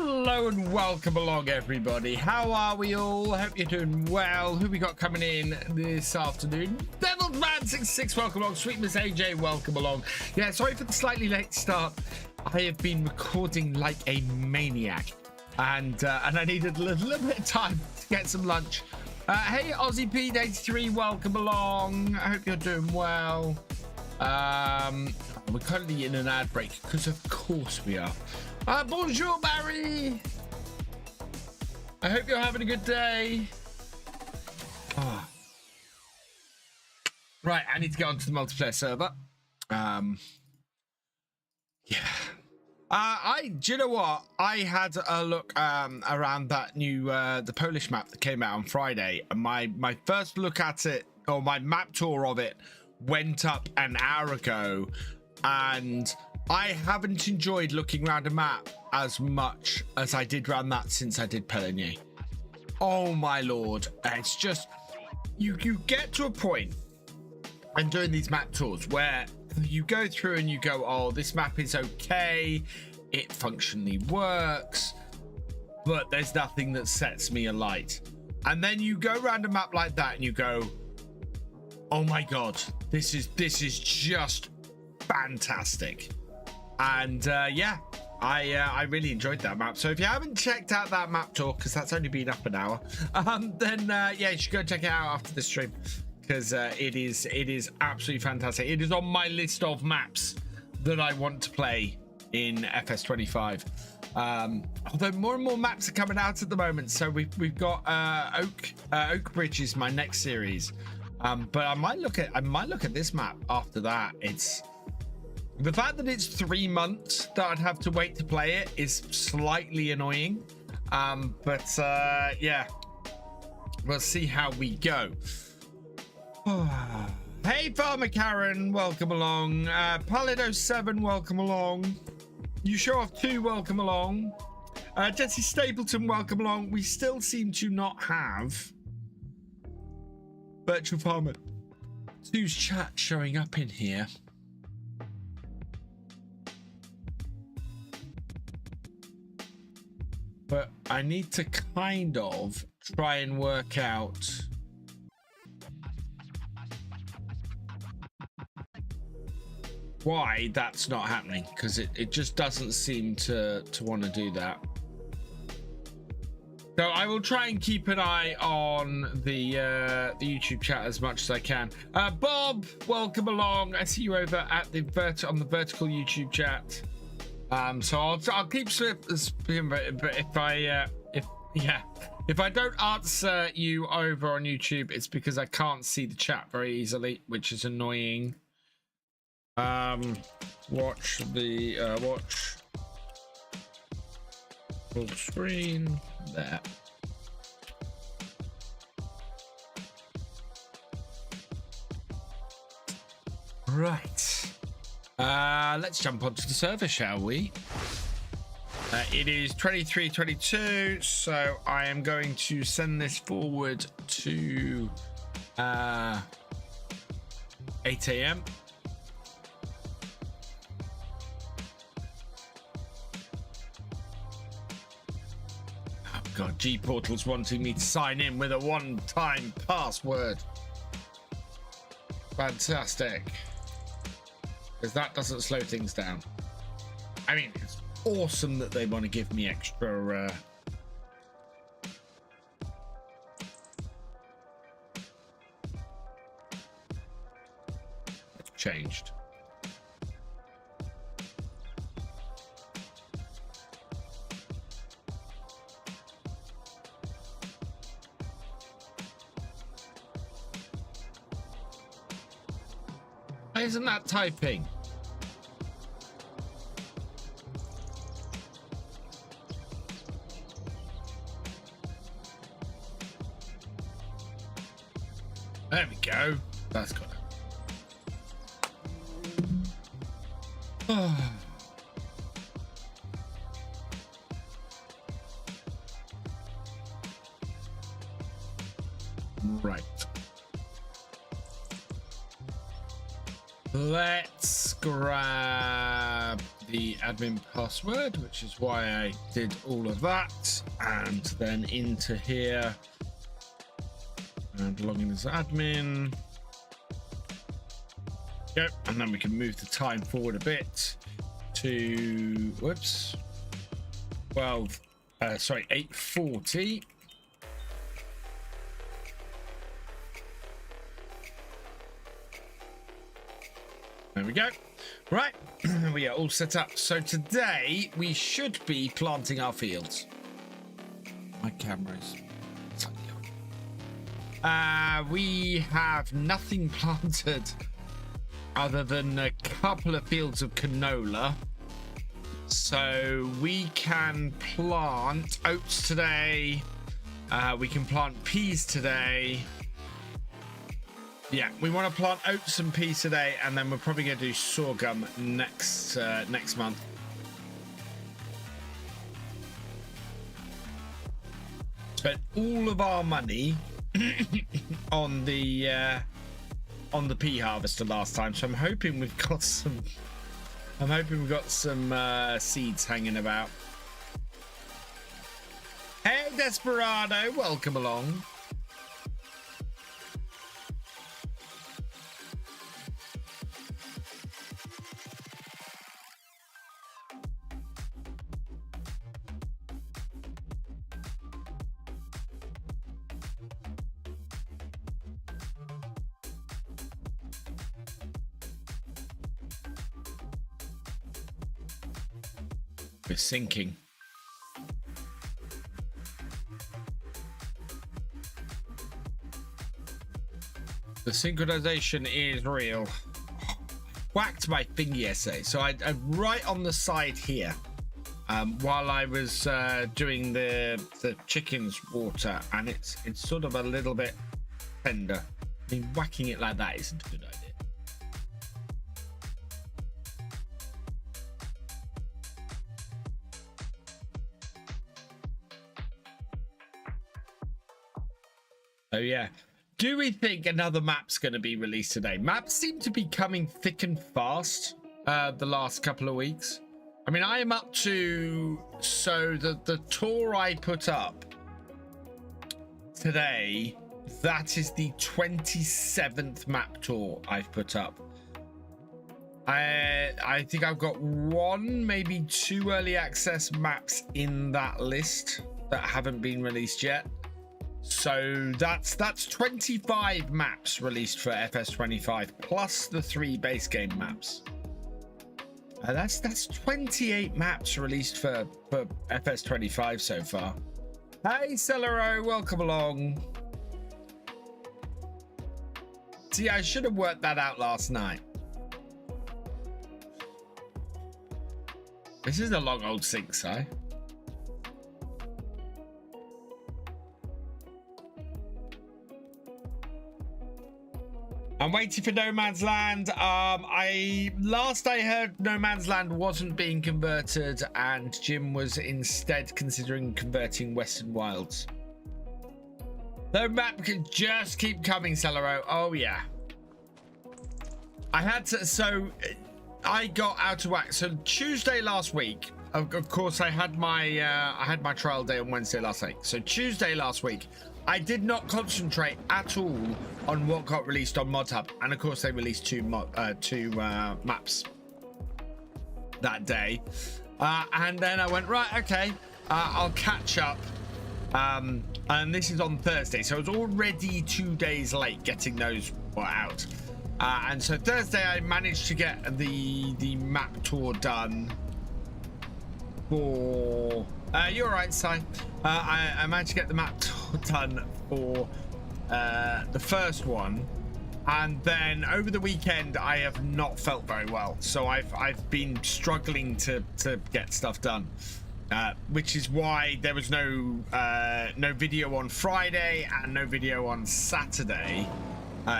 Hello and welcome along, everybody. How are we all? Hope you're doing well. Who we got coming in this afternoon? Devil's Man 66, welcome along. Sweet Miss AJ, welcome along. Yeah, sorry for the slightly late start. I have been recording like a maniac, and I needed a little bit of time to get some lunch. Hey, Aussie P83, welcome along. I hope you're doing well. We're currently in an ad break because, of course, we are. Bonjour, Barry. I hope you're having a good day. Oh. Right, I need to get onto the multiplayer server. Yeah. Do you know what? I had a look around that new the Polish map that came out on Friday, and my first look at it, or my map tour of it, went up an hour ago, and I haven't enjoyed looking around a map as much as I did around that since I did Peligny. Oh my lord, it's just you get to a point and doing these map tours where you go through and you go, oh, this map is okay, it functionally works, but there's nothing that sets me alight. And then you go around a map like that and you go, oh my god, this is just fantastic. And yeah, I really enjoyed that map. So if you haven't checked out that map tour, because that's only been up an hour, then yeah, you should go check it out after the stream, because it is absolutely fantastic. It is on my list of maps that I want to play in FS25. Although more and more maps are coming out at the moment, so we've got Oak Bridge is my next series, but I might look at this map after that. It's the fact that it's 3 months that I'd have to wait to play it is slightly annoying, but yeah, we'll see how we go. Hey, Farmer Karen, welcome along. Palido7, welcome along. You show off 2, welcome along. Jesse Stapleton, welcome along. We still seem to not have Virtual Farmer 2's chat showing up in here. But I need to kind of try and work out why that's not happening, because it just doesn't seem to want to do that. So I will try and keep an eye on the YouTube chat as much as I can. Bob, welcome along. I see you over at the on the vertical YouTube chat. So I'll keep slipping, but if I don't answer you over on YouTube, it's because I can't see the chat very easily, which is annoying. Watch full screen there. Right. Let's jump onto the server, shall we? It is 23:22, so I am going to send this forward to 8 AM. Oh god, G-Portal's wanting me to sign in with a one-time password. Fantastic. Because that doesn't slow things down. I mean, it's awesome that they want to give me extra it's changed. Why isn't that typing? There we go. That's got it. Right. Let's grab the admin password, which is why I did all of that, and then into here and log in as admin. Yep, and then we can move the time forward a bit to 8:40. There we go. Right, we are all set up. So today we should be planting our fields. My camera's we have nothing planted other than a couple of fields of canola. So we can plant oats today. We can plant peas today. Yeah, we want to plant oats and peas today, and then we're probably going to do sorghum next month. Spent all of our money on the pea harvester last time, so I'm hoping we've got some. I'm hoping we've got some seeds hanging about. Hey, Desperado, welcome along. We're sinking. The synchronization is real. Whacked my thing yesterday, so I right on the side here, while I was doing the chicken's water, and it's sort of a little bit tender. I mean, whacking it like that isn't a good idea. Oh yeah. Do we think another map's going to be released today? Maps seem to be coming thick and fast the last couple of weeks. I mean, I am up to... So the tour I put up today, that is the 27th map tour I've put up. I think I've got one, maybe two early access maps in that list that haven't been released yet. So that's 25 maps released for FS25 plus the 3 base game maps. That's 28 maps released for FS25 so far. Hey Celero, welcome along. See, I should have worked that out last night. This is a long old sink, Si. I'm waiting for No Man's Land. Last I heard, No Man's Land wasn't being converted, and Jim was instead considering converting Western Wilds. The map can just keep coming, Celero. Oh yeah. I had to. So I got out of whack. So Tuesday last week, of course, I had my trial day on Wednesday last week. So Tuesday last week, I did not concentrate at all on what got released on Mod Hub, and of course they released two maps that day, and then I went, right, okay, I'll catch up, and this is on Thursday, so I was already 2 days late getting those out, and so Thursday I managed to get the map tour done for you're right, Si. I managed to get the map tour done for the first one, and then over the weekend I have not felt very well, so I've been struggling to get stuff done, which is why there was no video on Friday and no video on Saturday,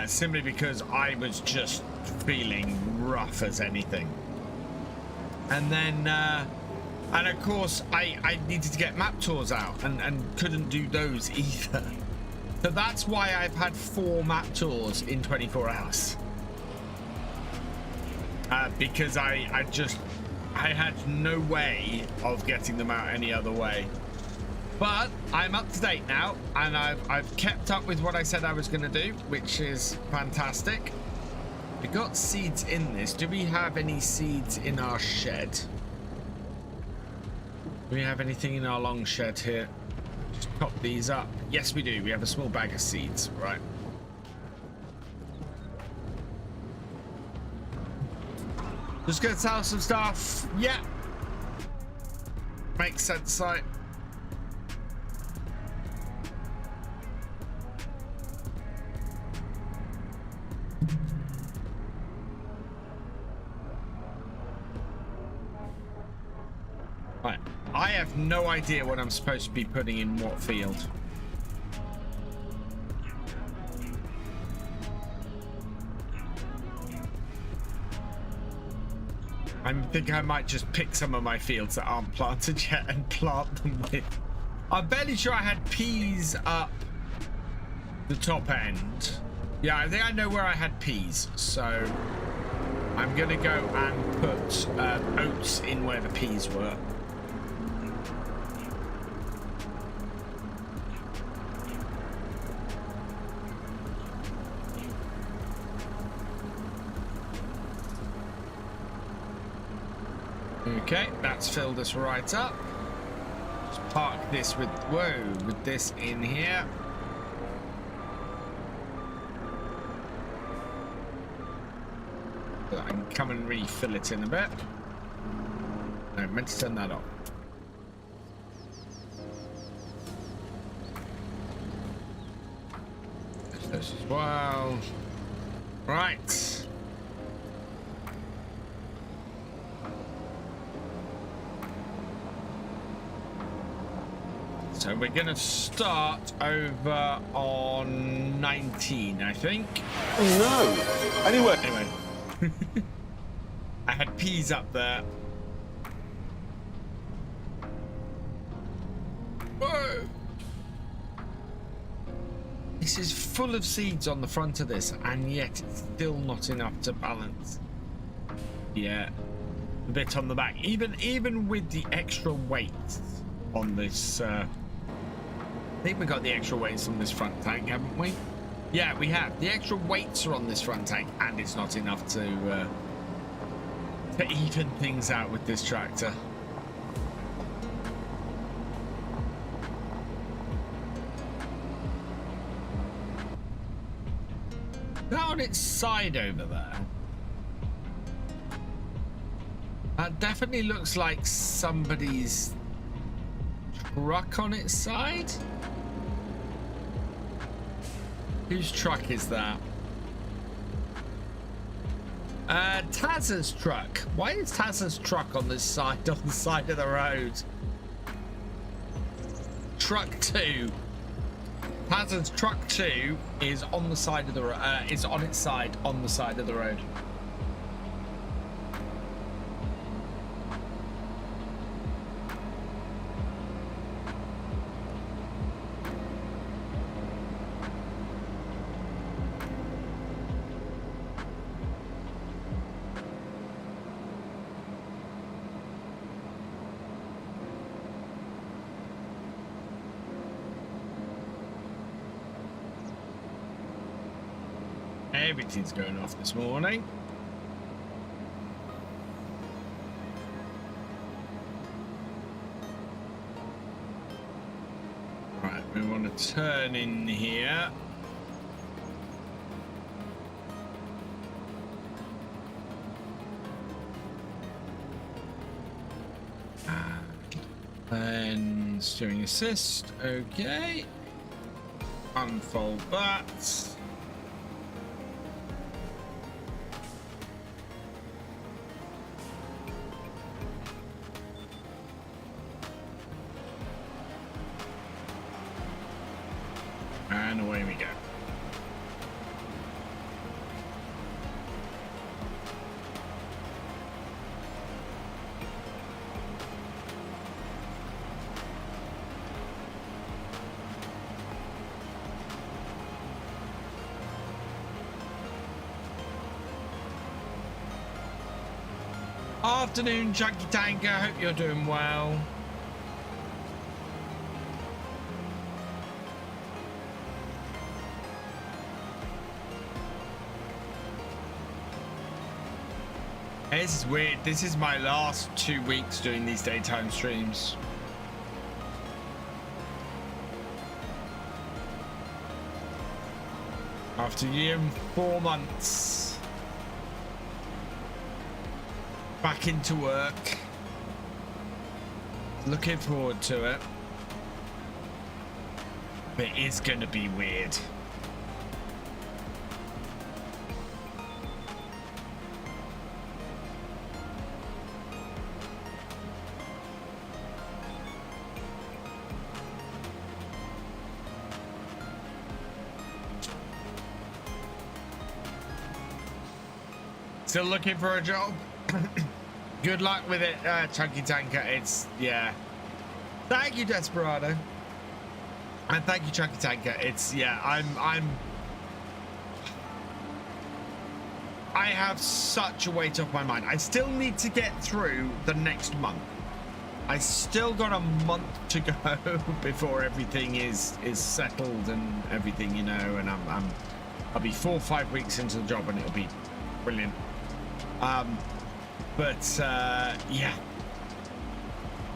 simply because I was just feeling rough as anything. And then and of course I needed to get map tours out and couldn't do those either. So that's why I've had 4 map tours in 24 hours. because I had no way of getting them out any other way. But I'm up to date now, and I've kept up with what I said I was going to do, which is fantastic. We got seeds in this. Do we have any seeds in our shed? Do we have anything in our long shed here? Just pop these up. Yes, we do. We have a small bag of seeds. Right. Just gonna sell some stuff. Yeah. Makes sense, right? Right. I have no idea what I'm supposed to be putting in what field. I think I might just pick some of my fields that aren't planted yet and plant them with. I'm barely sure I had peas up the top end. Yeah, I think I know where I had peas, so I'm gonna go and put oats in where the peas were. Okay, that's filled us right up. Just park this with, whoa, with this in here. So I can come and refill it in a bit. No, I meant to turn that off. This as well. Right. So we're going to start over on 19, I think. Oh no! Anyway. I had peas up there. Whoa! This is full of seeds on the front of this, and yet it's still not enough to balance. Yeah, a bit on the back. Even with the extra weight on this, I think we got the extra weights on this front tank, haven't we? Yeah, we have. The extra weights are on this front tank, and it's not enough to even things out with this tractor. That on its side over there. That definitely looks like somebody's truck on its side. Whose truck is that? Taz's truck. Why is Taz's truck on this side, on the side of the road? Truck 2. Taz's truck 2 is on the side of the road. Is on its side on the side of the road. Everything's going off this morning. Right, we want to turn in here. And steering assist, okay. Unfold that. And away we go. Afternoon, Chunky Tanker. Hope you're doing well. This is weird. This is my last 2 weeks doing these daytime streams. After a year and 4 months. Back into work. Looking forward to it. But it is going to be weird. Still looking for a job. Good luck with it, Chunky Tanker. It's, yeah. Thank you, Desperado. And thank you, Chunky Tanker. It's, yeah, I have such a weight off my mind. I still need to get through the next month. I still got a month to go before everything is settled and everything, you know, and I'll be 4 or 5 weeks into the job and it'll be brilliant. Yeah,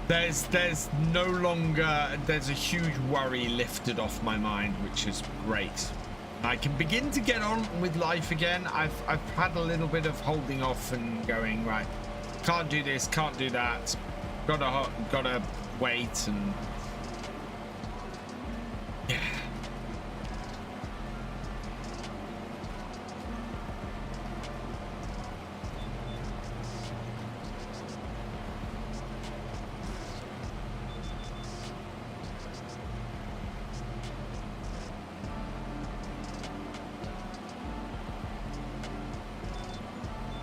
there's no longer, there's a huge worry lifted off my mind, which is great. I can begin to get on with life again. I've had a little bit of holding off and going, right, can't do this, can't do that, gotta wait, and yeah.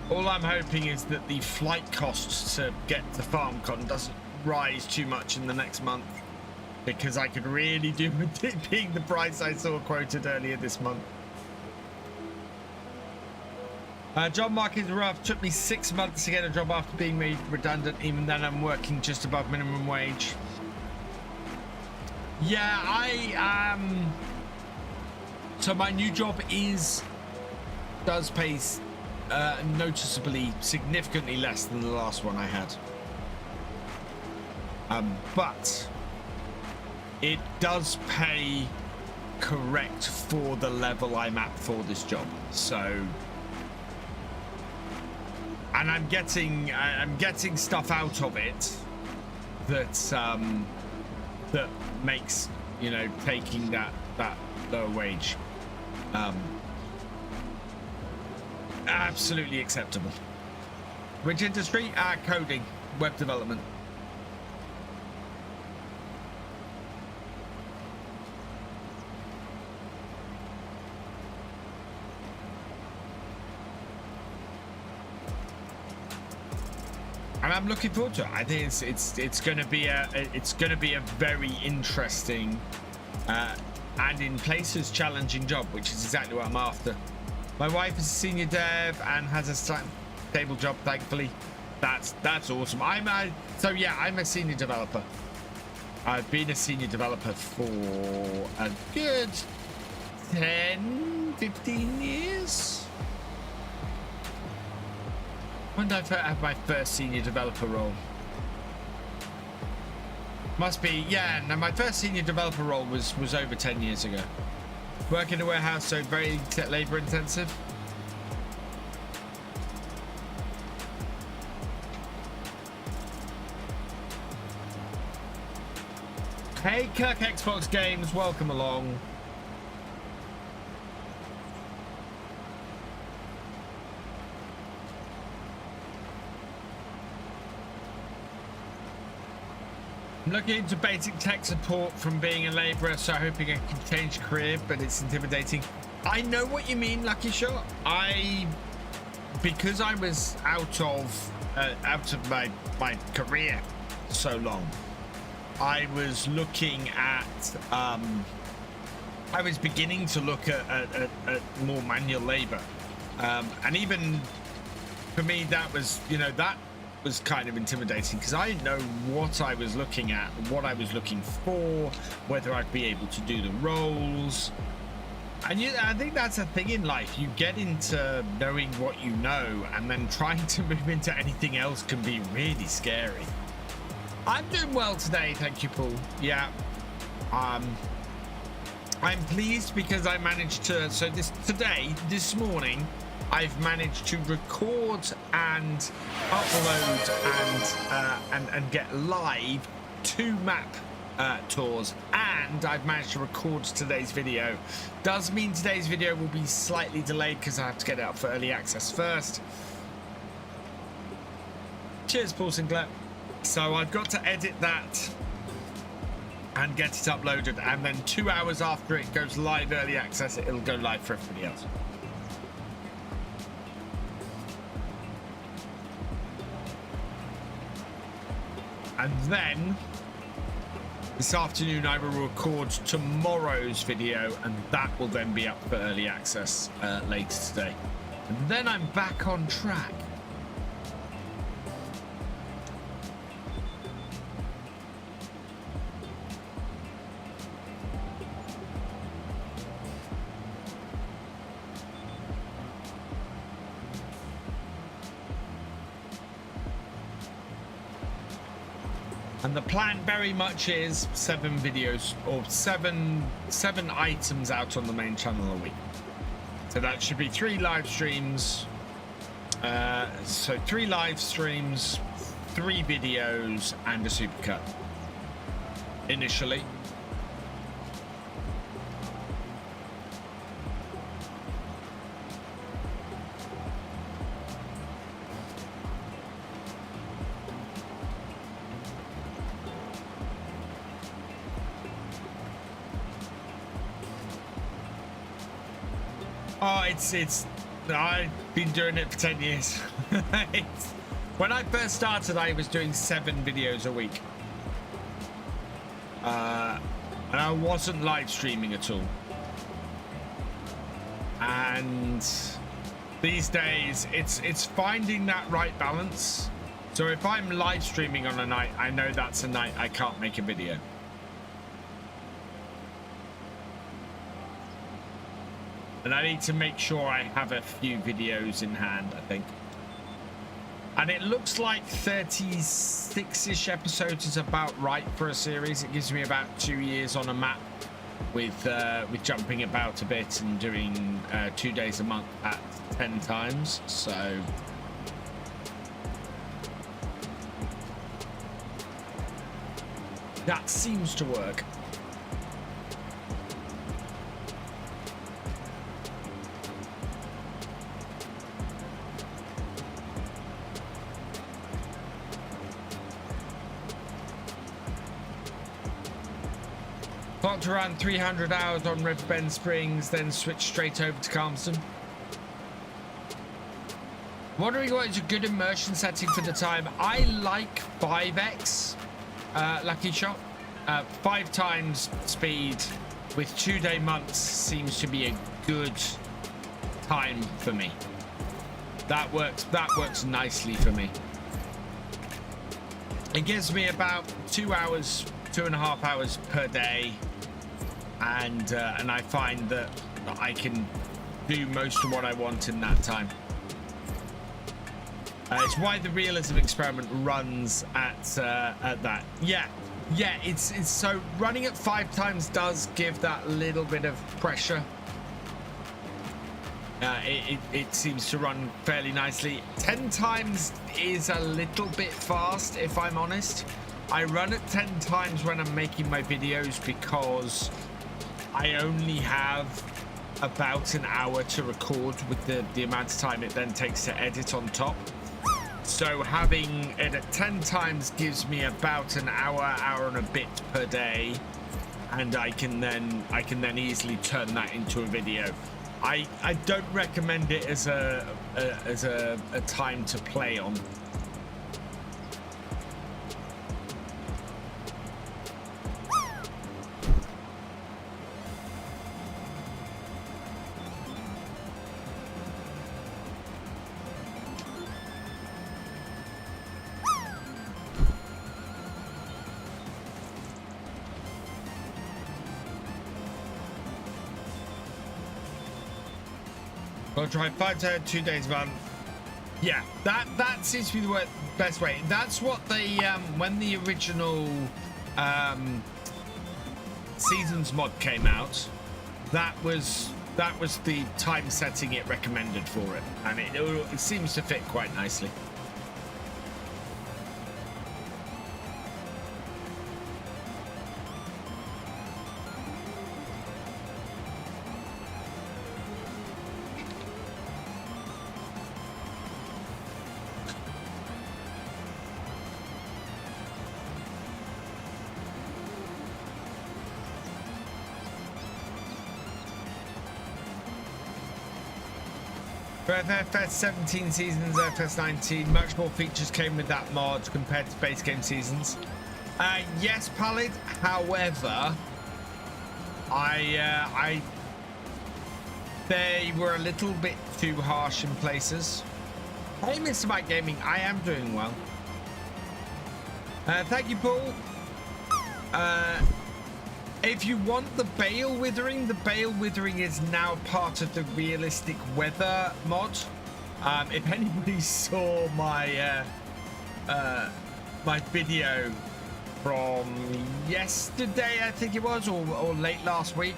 All I'm hoping is that the flight costs to get to FarmCon doesn't rise too much in the next month, because I could really do with it being the price I saw quoted earlier this month. Job market is rough. Took me 6 months to get a job after being made redundant. Even then, I'm working just above minimum wage. Yeah, so my new job does pay noticeably, significantly less than the last one I had. But it does pay correct for the level I'm at for this job. So, and I'm getting stuff out of it that that makes, you know, taking that lower wage absolutely acceptable. Which industry? Coding, web development. And I'm looking forward to it. I think it's going to be a very interesting and in places challenging job, which is exactly what I'm after. My wife is a senior dev and has a stable job, thankfully. That's awesome. I'm a senior developer. I've been a senior developer for a good 10, 15 years. When did I have my first senior developer role? Must be, yeah, no, my first senior developer role was over 10 years ago. Work in a warehouse, so very labor intensive. Hey, Kirk Xbox Games, welcome along. I'm looking into basic tech support from being a labourer, so hoping I can change career, but it's intimidating. I know what you mean, Lucky Shot. Because I was out of my career so long, I was looking at I was beginning to look at more manual labour, and even for me that was, you know, that was kind of intimidating because I didn't know what I was looking at, what I was looking for, whether I'd be able to do the roles. And I think that's a thing in life. You get into knowing what you know, and then trying to move into anything else can be really scary. I'm doing well today, thank you, Paul. Yeah. I'm pleased because I managed to, so this morning, I've managed to record and upload and get live 2 map tours, and I've managed to record today's video. Does mean today's video will be slightly delayed because I have to get it up for early access first. Cheers, Paul Sinclair. So I've got to edit that and get it uploaded, and then 2 hours after it goes live early access, it'll go live for everybody else. And then this afternoon I will record tomorrow's video, and that will then be up for early access later today. And then I'm back on track. And the plan very much is 7 videos or seven items out on the main channel a week. So that should be 3 live streams. So 3 live streams, 3 videos, and a supercut initially. Oh, I've been doing it for 10 years. When I first started, I was doing 7 videos a week. And I wasn't live streaming at all. And these days, it's finding that right balance. So if I'm live streaming on a night, I know that's a night I can't make a video. And I need to make sure I have a few videos in hand, I think. And it looks like 36-ish episodes is about right for a series. It gives me about 2 years on a map with jumping about a bit and doing 2 days a month at 10 times. So that seems to work. Clocked around 300 hours on Riverbend Springs, then switched straight over to Calmston. Wondering what is a good immersion setting for the time. I like 5x lucky shot. 5 times speed with 2-day months seems to be a good time for me. That works nicely for me. It gives me about 2 hours, 2.5 hours per day, and I find that I can do most of what I want in that time. It's why the realism experiment runs at that. Yeah, it's so running at 5 times does give that little bit of pressure. It seems to run fairly nicely. 10 times is a little bit fast, if I'm honest. I run at 10 times when I'm making my videos because I only have about an hour to record with the amount of time it then takes to edit on top. So having it at 10 times gives me about an hour and a bit per day, and I can then easily turn that into a video. I don't recommend it as a time to play on. We'll try 5 to 2 days run. Yeah, that seems to be the best way. That's what they when the original seasons mod came out, that was the time setting it recommended for it, and it seems to fit quite nicely. For FFS 17 seasons, FFS 19, much more features came with that mod compared to base game seasons. Yes, Pallid. However, they were a little bit too harsh in places. Hey, Mr. Mike Gaming, I am doing well. Thank you, Paul. If you want the bale withering is now part of the realistic weather mod. If anybody saw my my video from yesterday, I think it was, or late last week,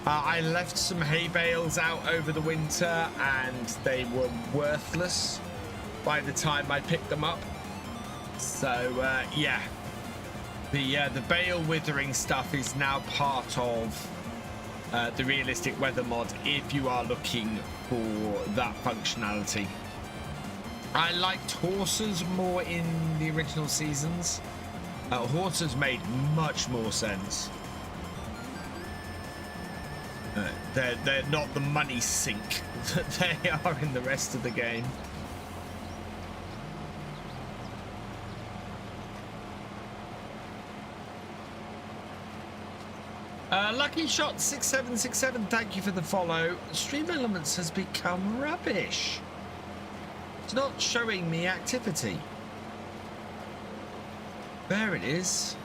I left some hay bales out over the winter and they were worthless by the time I picked them up. So yeah. The bale withering stuff is now part of the realistic weather mod if you are looking for that functionality. I liked horses more in the original seasons. Horses made much more sense. They're not the money sink that they are in the rest of the game. Lucky Shot 6767, thank you for the follow. Stream Elements has become rubbish. It's not showing me activity. There it is.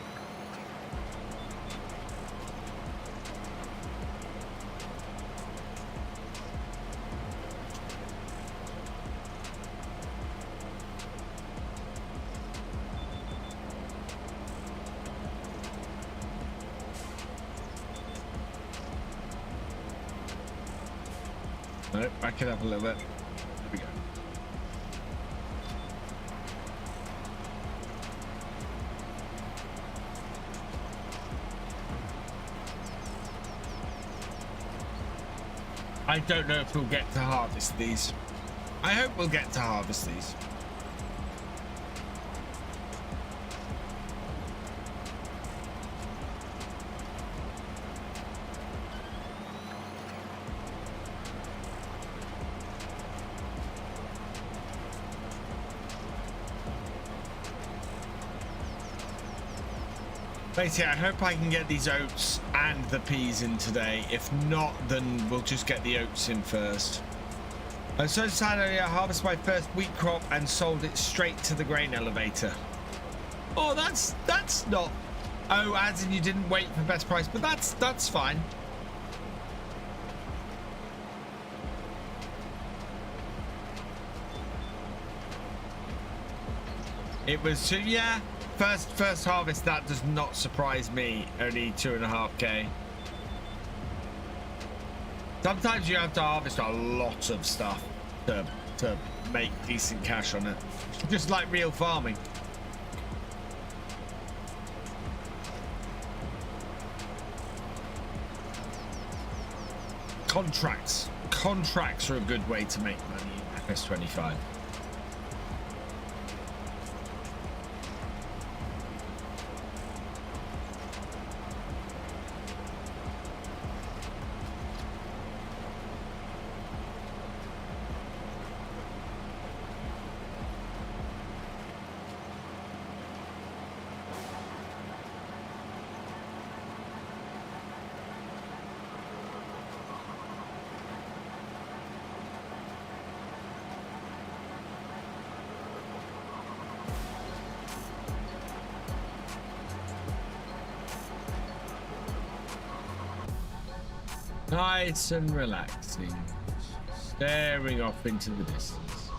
Nope, back it up a little bit. There we go. I don't know if we'll get to harvest these. I hope we'll get to harvest these. Basically, I hope I can get these oats and the peas in today. If not, then we'll just get the oats in first. I so decided I harvested my first wheat crop and sold it straight to the grain elevator. Oh, that's not. Oh, as in you didn't wait for best price, but that's fine. It was yeah. First harvest, that does not surprise me. Only 2.5k. Sometimes you have to harvest a lot of stuff to make decent cash on it. Just like real farming. Contracts are a good way to make money in FS25. Nice and relaxing. Staring off into the distance.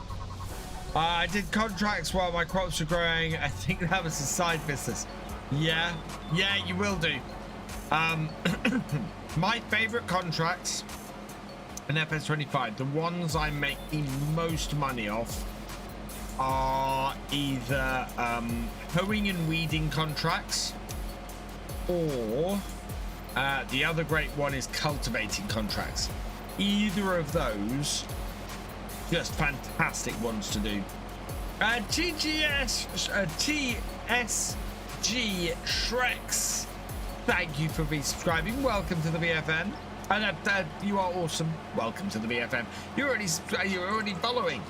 I did contracts while my crops were growing. I think that was a side business. Yeah, you will do. My favorite contracts in FS25, the ones I make the most money off, are either hoeing and weeding contracts, or the other great one is cultivating contracts. Either of those, just fantastic ones to do. TSG Shreks, thank you for resubscribing. Welcome to the VFN. And you are awesome. Welcome to the VFN. You're already following.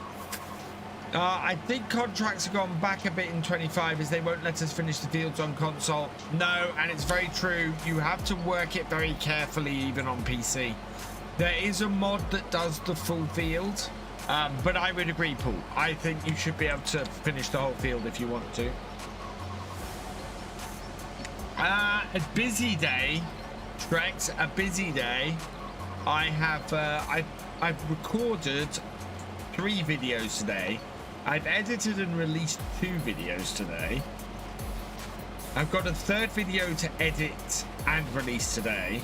I think contracts have gone back a bit in 25 as they won't let us finish the fields on console. No, and it's very true. You have to work it very carefully even on PC. There is a mod that does the full field, but I would agree, Paul. I think you should be able to finish the whole field if you want to. A busy day, Trex, a busy day. I have I've recorded 3 videos today. I've edited and released 2 videos today. I've got a 3rd video to edit and release today.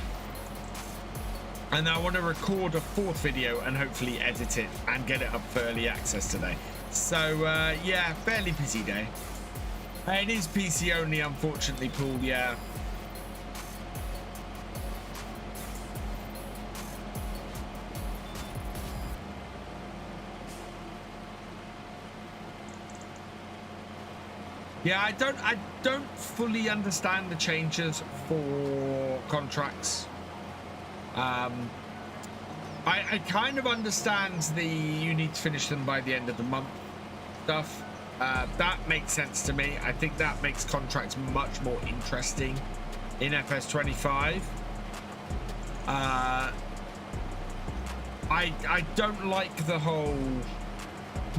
And I want to record a 4th video and hopefully edit it and get it up for early access today. So yeah, fairly busy day. It is PC only, unfortunately, Paul. Yeah. Yeah, I don't fully understand the changes for contracts. I kind of understand the you need to finish them by the end of the month stuff. That makes sense to me. I think that makes contracts much more interesting in FS25. I don't like the whole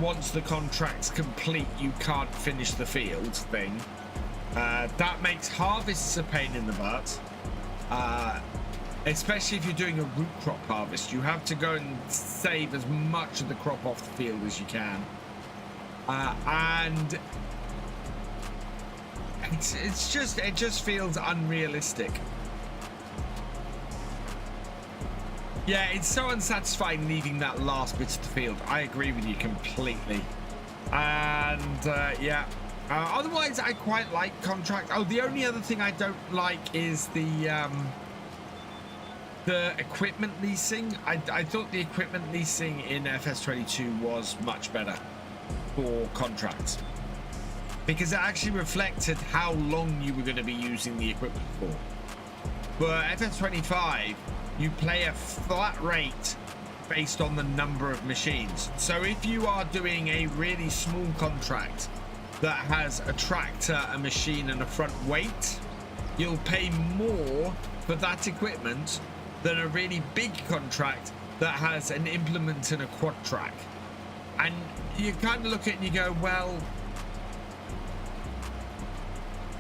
once the contract's complete you can't finish the field thing. That makes harvests a pain in the butt, especially if you're doing a root crop harvest. You have to go and save as much of the crop off the field as you can, and it just feels unrealistic. Yeah, it's so unsatisfying leaving that last bit of the field. I agree with you completely. And yeah, otherwise I quite like contract. Oh, the only other thing I don't like is the equipment leasing. I thought the equipment leasing in FS22 was much better for contracts, because it actually reflected how long you were going to be using the equipment for. For FS25, you play a flat rate based on the number of machines. So if you are doing a really small contract that has a tractor, a machine, and a front weight, you'll pay more for that equipment than a really big contract that has an implement and a quad track. And you kind of look at it and you go, well,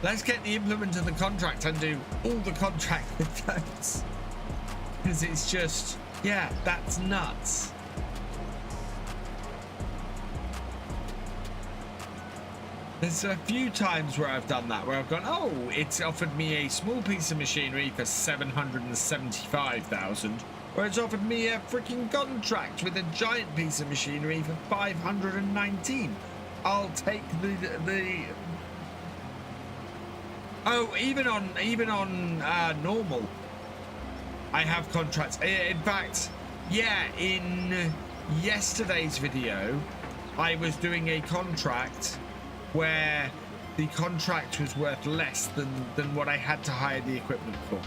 let's get the implement and the contract and do all the contract with those. Because it's just, yeah, that's nuts. There's a few times where I've done that, where I've gone, oh, it's offered me a small piece of machinery for 775,000, or it's offered me a freaking contract with a giant piece of machinery for 519. I'll take the oh, even on normal, I have contracts. In fact, yeah, in yesterday's video, I was doing a contract where the contract was worth less than what I had to hire the equipment for.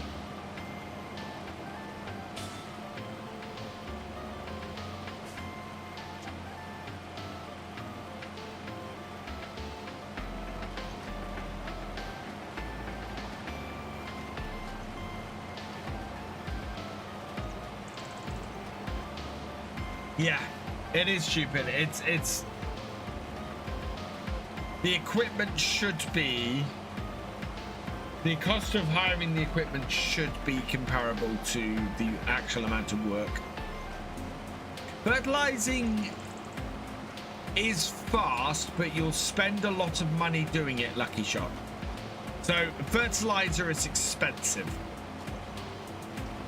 Yeah, it is stupid. It's the equipment should be, the cost of hiring the equipment should be comparable to the actual amount of work. Fertilizing is fast, but you'll spend a lot of money doing it, Lucky Shot. So fertilizer is expensive.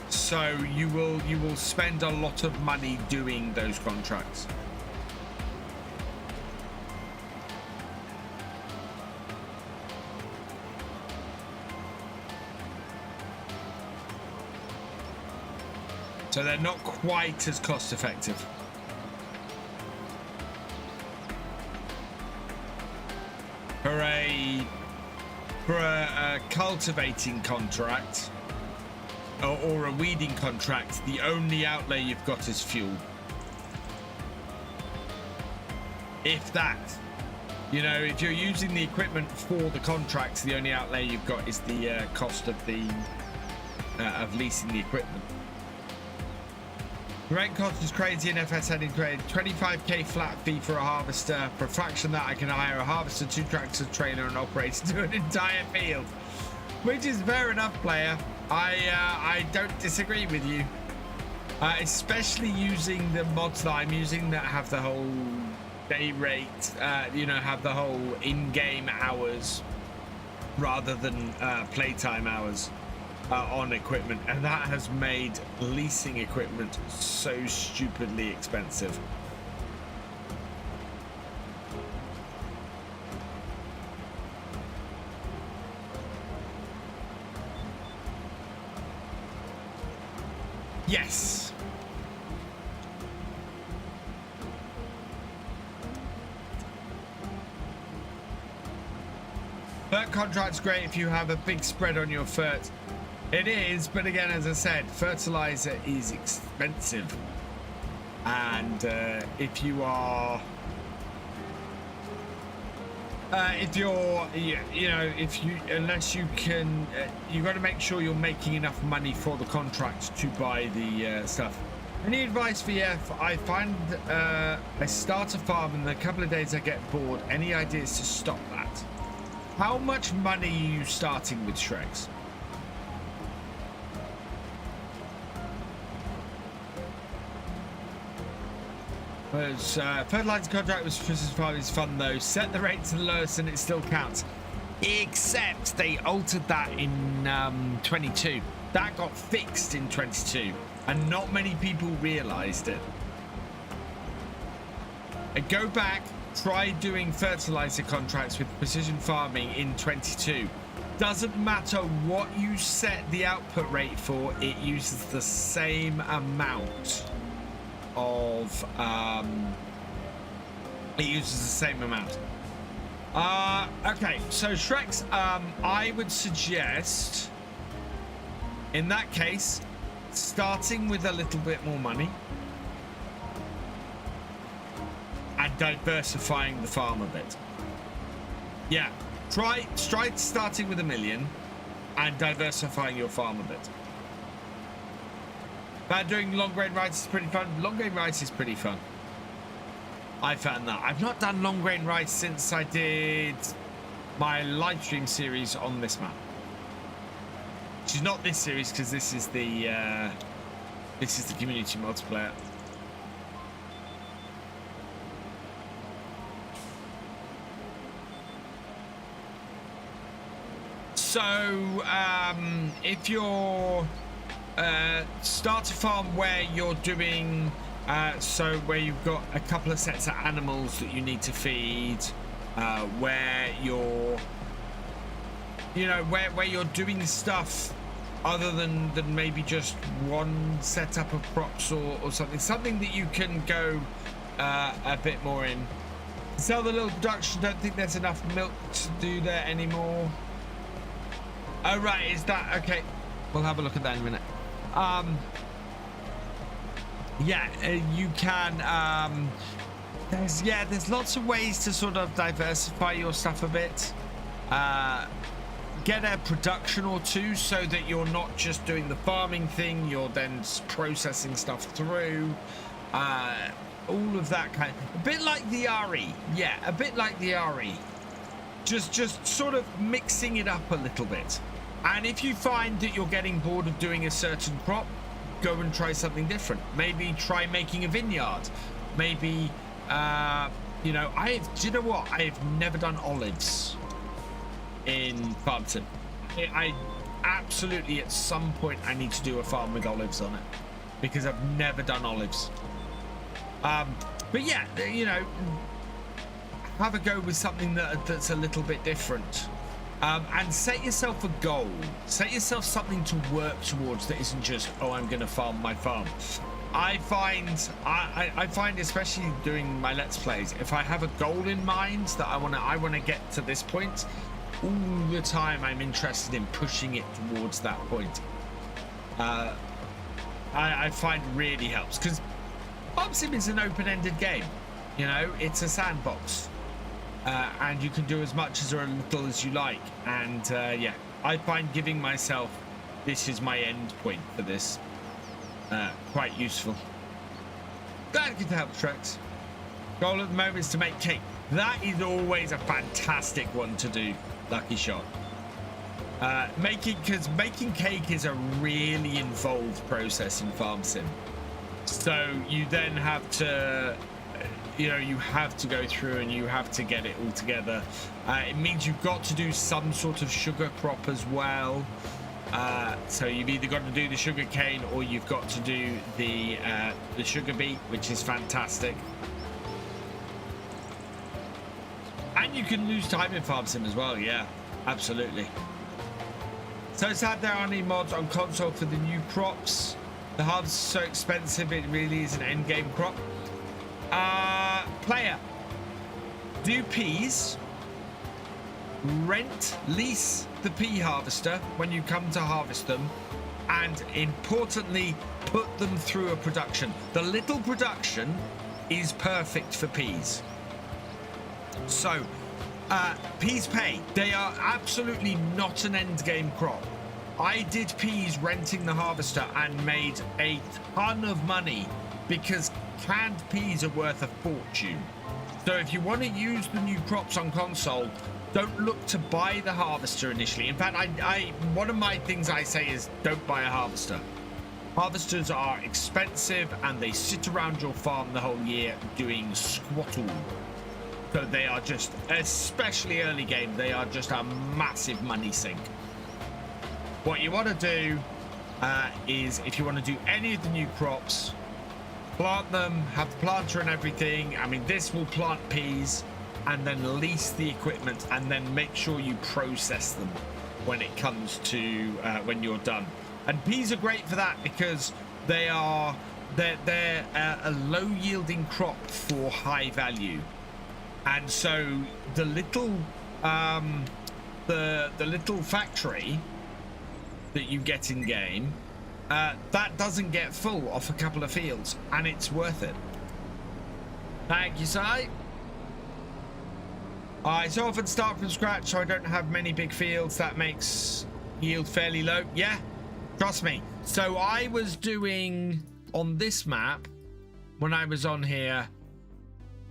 So you will spend a lot of money doing those contracts. So they're not quite as cost effective. For a cultivating contract or a weeding contract, the only outlay you've got is fuel. If that, you know, if you're using the equipment for the contracts, the only outlay you've got is the cost of the of leasing the equipment. The rent cost is crazy in FSN in trade. 25k flat fee for a harvester. For a fraction that, I can hire a harvester, 2 tractors, trailer, and operator to an entire field, which is fair enough, player. I don't disagree with you, especially using the mods that I'm using that have the whole day rate, you know, have the whole in-game hours rather than playtime hours. On equipment, and that has made leasing equipment so stupidly expensive. Yes. Fert contract's great if you have a big spread on your fert. It is, but again, as I said, fertilizer is expensive, and if you are, if you're, you know, if you, unless you can, you got to make sure you're making enough money for the contract to buy the stuff. Any advice, VF? I find I start a farm and in a couple of days I get bored. Any ideas to stop that? How much money are you starting with, Shreks? Fertilizer contract was is fun though. Set the rate to the lowest and it still counts. Except they altered that in 22. That got fixed in 22, and not many people realized it. Go back, try doing fertilizer contracts with precision farming in 22. Doesn't matter what you set the output rate for, it uses the same amount of it uses the same amount. Okay, so Shreks, I would suggest in that case starting with a little bit more money and diversifying the farm a bit. Yeah, try starting with $1 million and diversifying your farm a bit. But doing long grain rice is pretty fun. Long grain rice is pretty fun. I found that. I've not done long grain rice since I did my live stream series on this map. Which is not this series because this is the community multiplayer. So if you're start a farm where you're doing so where you've got a couple of sets of animals that you need to feed, where you're, you know, where you're doing stuff other than maybe just one setup of crops or something that you can go a bit more in. Sell the little production. Don't think there's enough milk to do there anymore. Oh right, is that okay? We'll have a look at that in a minute. Yeah, you can there's lots of ways to sort of diversify your stuff a bit. Get a production or two so that you're not just doing the farming thing, you're then processing stuff through, all of that kind of, a bit like the RE. Yeah, a bit like the RE, just sort of mixing it up a little bit. And if you find that you're getting bored of doing a certain crop, go and try something different. Maybe try making a vineyard. Maybe, you know, do you know what? I have never done olives in Farm Sim. I absolutely, at some point, I need to do a farm with olives on it because I've never done olives. But yeah, you know, have a go with something that's a little bit different. And set yourself a goal. Set yourself something to work towards that isn't just, oh, I'm going to farm my farm. I find, especially doing my Let's Plays, if I have a goal in mind that I want to get to this point, all the time I'm interested in pushing it towards that point. I find really helps, because Farm Sim is an open-ended game. You know, it's a sandbox. And you can do as much as or a little as you like. And yeah, I find giving myself, this is my end point for this, quite useful. Glad to help, Trex. Goal at the moment is to make cake. That is always a fantastic one to do, Lucky Shot. Because making cake is a really involved process in Farm Sim. So you then have to, you know, you have to go through and you have to get it all together. It means you've got to do some sort of sugar crop as well. So you've either got to do the sugar cane or you've got to do the sugar beet, which is fantastic. And you can lose time in Farm Sim as well. Yeah, absolutely. So sad there aren't any mods on console for the new crops. The harvest is so expensive, it really is an end game crop. Player, do peas, lease the pea harvester when you come to harvest them, and importantly, put them through a production. The little production is perfect for peas. So, peas pay. They are absolutely not an end game crop. I did peas renting the harvester and made a ton of money because canned peas are worth a fortune. So if you want to use the new crops on console, don't look to buy the harvester initially. In fact, one of my things I say is don't buy a harvester. Harvesters are expensive and they sit around your farm the whole year doing squat all. So they are just, especially early game, they are just a massive money sink. What you want to do is, if you want to do any of the new crops, plant them, have the planter and everything. I mean, this will plant peas, and then lease the equipment, and then make sure you process them when it comes to when you're done. And peas are great for that because they're a low yielding crop for high value. And so the little the little factory that you get in game, that doesn't get full off a couple of fields, and it's worth it. Thank you, Si. I so often start from scratch, so I don't have many big fields. That makes yield fairly low. Yeah, trust me. So I was doing on this map when I was on here,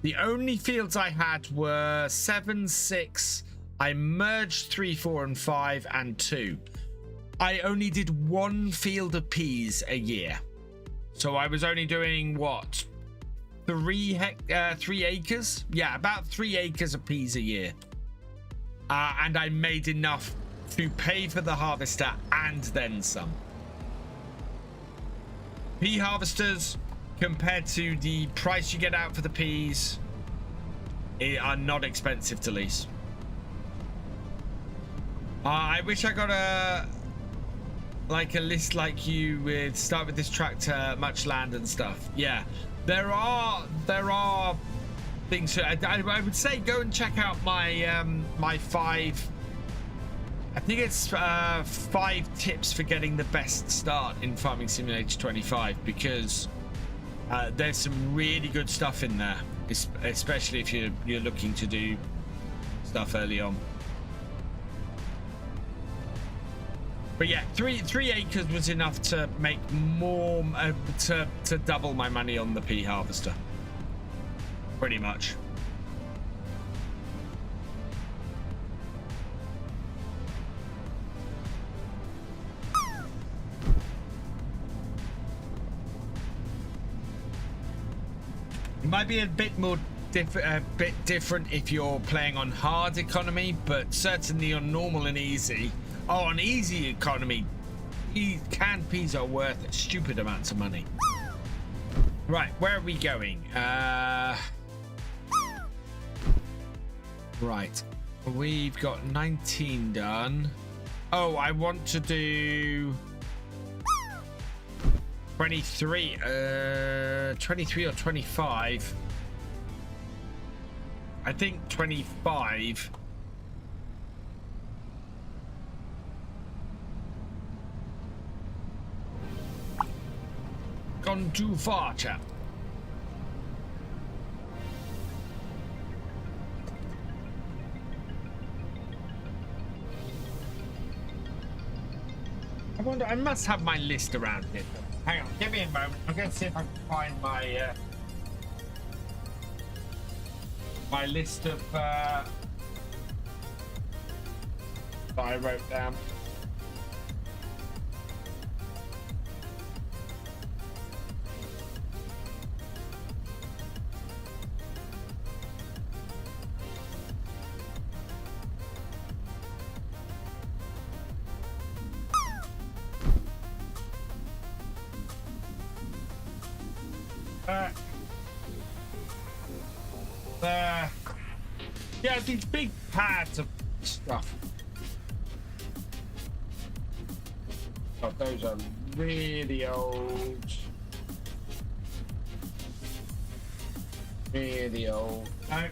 the only fields I had were 7, 6. I merged 3, 4, and 5, and 2. I only did 1 field of peas a year. So I was only doing what? 3 acres? Yeah, about 3 acres of peas a year. And I made enough to pay for the harvester and then some. Pea harvesters, compared to the price you get out for the peas, are not expensive to lease. I wish I got a list like you with start with this tractor, much land and stuff. Yeah, there are things. I would say go and check out my my 5. I think it's 5 tips for getting the best start in Farming Simulator 25, because there's some really good stuff in there, especially if you're looking to do stuff early on. But yeah, 3 acres was enough to make more, to double my money on the pea harvester, pretty much. might be a bit more different if you're playing on hard economy, but certainly on normal and easy. Oh, on easy economy, canned peas are worth stupid amounts of money. Right, where are we going? Right, we've got 19 done. Oh, I want to do 23. 23 or 25. I think 25. Gone too far, chap. I wonder, I must have my list around here. Hang on, give me a moment. I'm going to see if I can find my my list of that I wrote down. Yeah, these big pads of stuff. Oh, those are really old. Really old. No.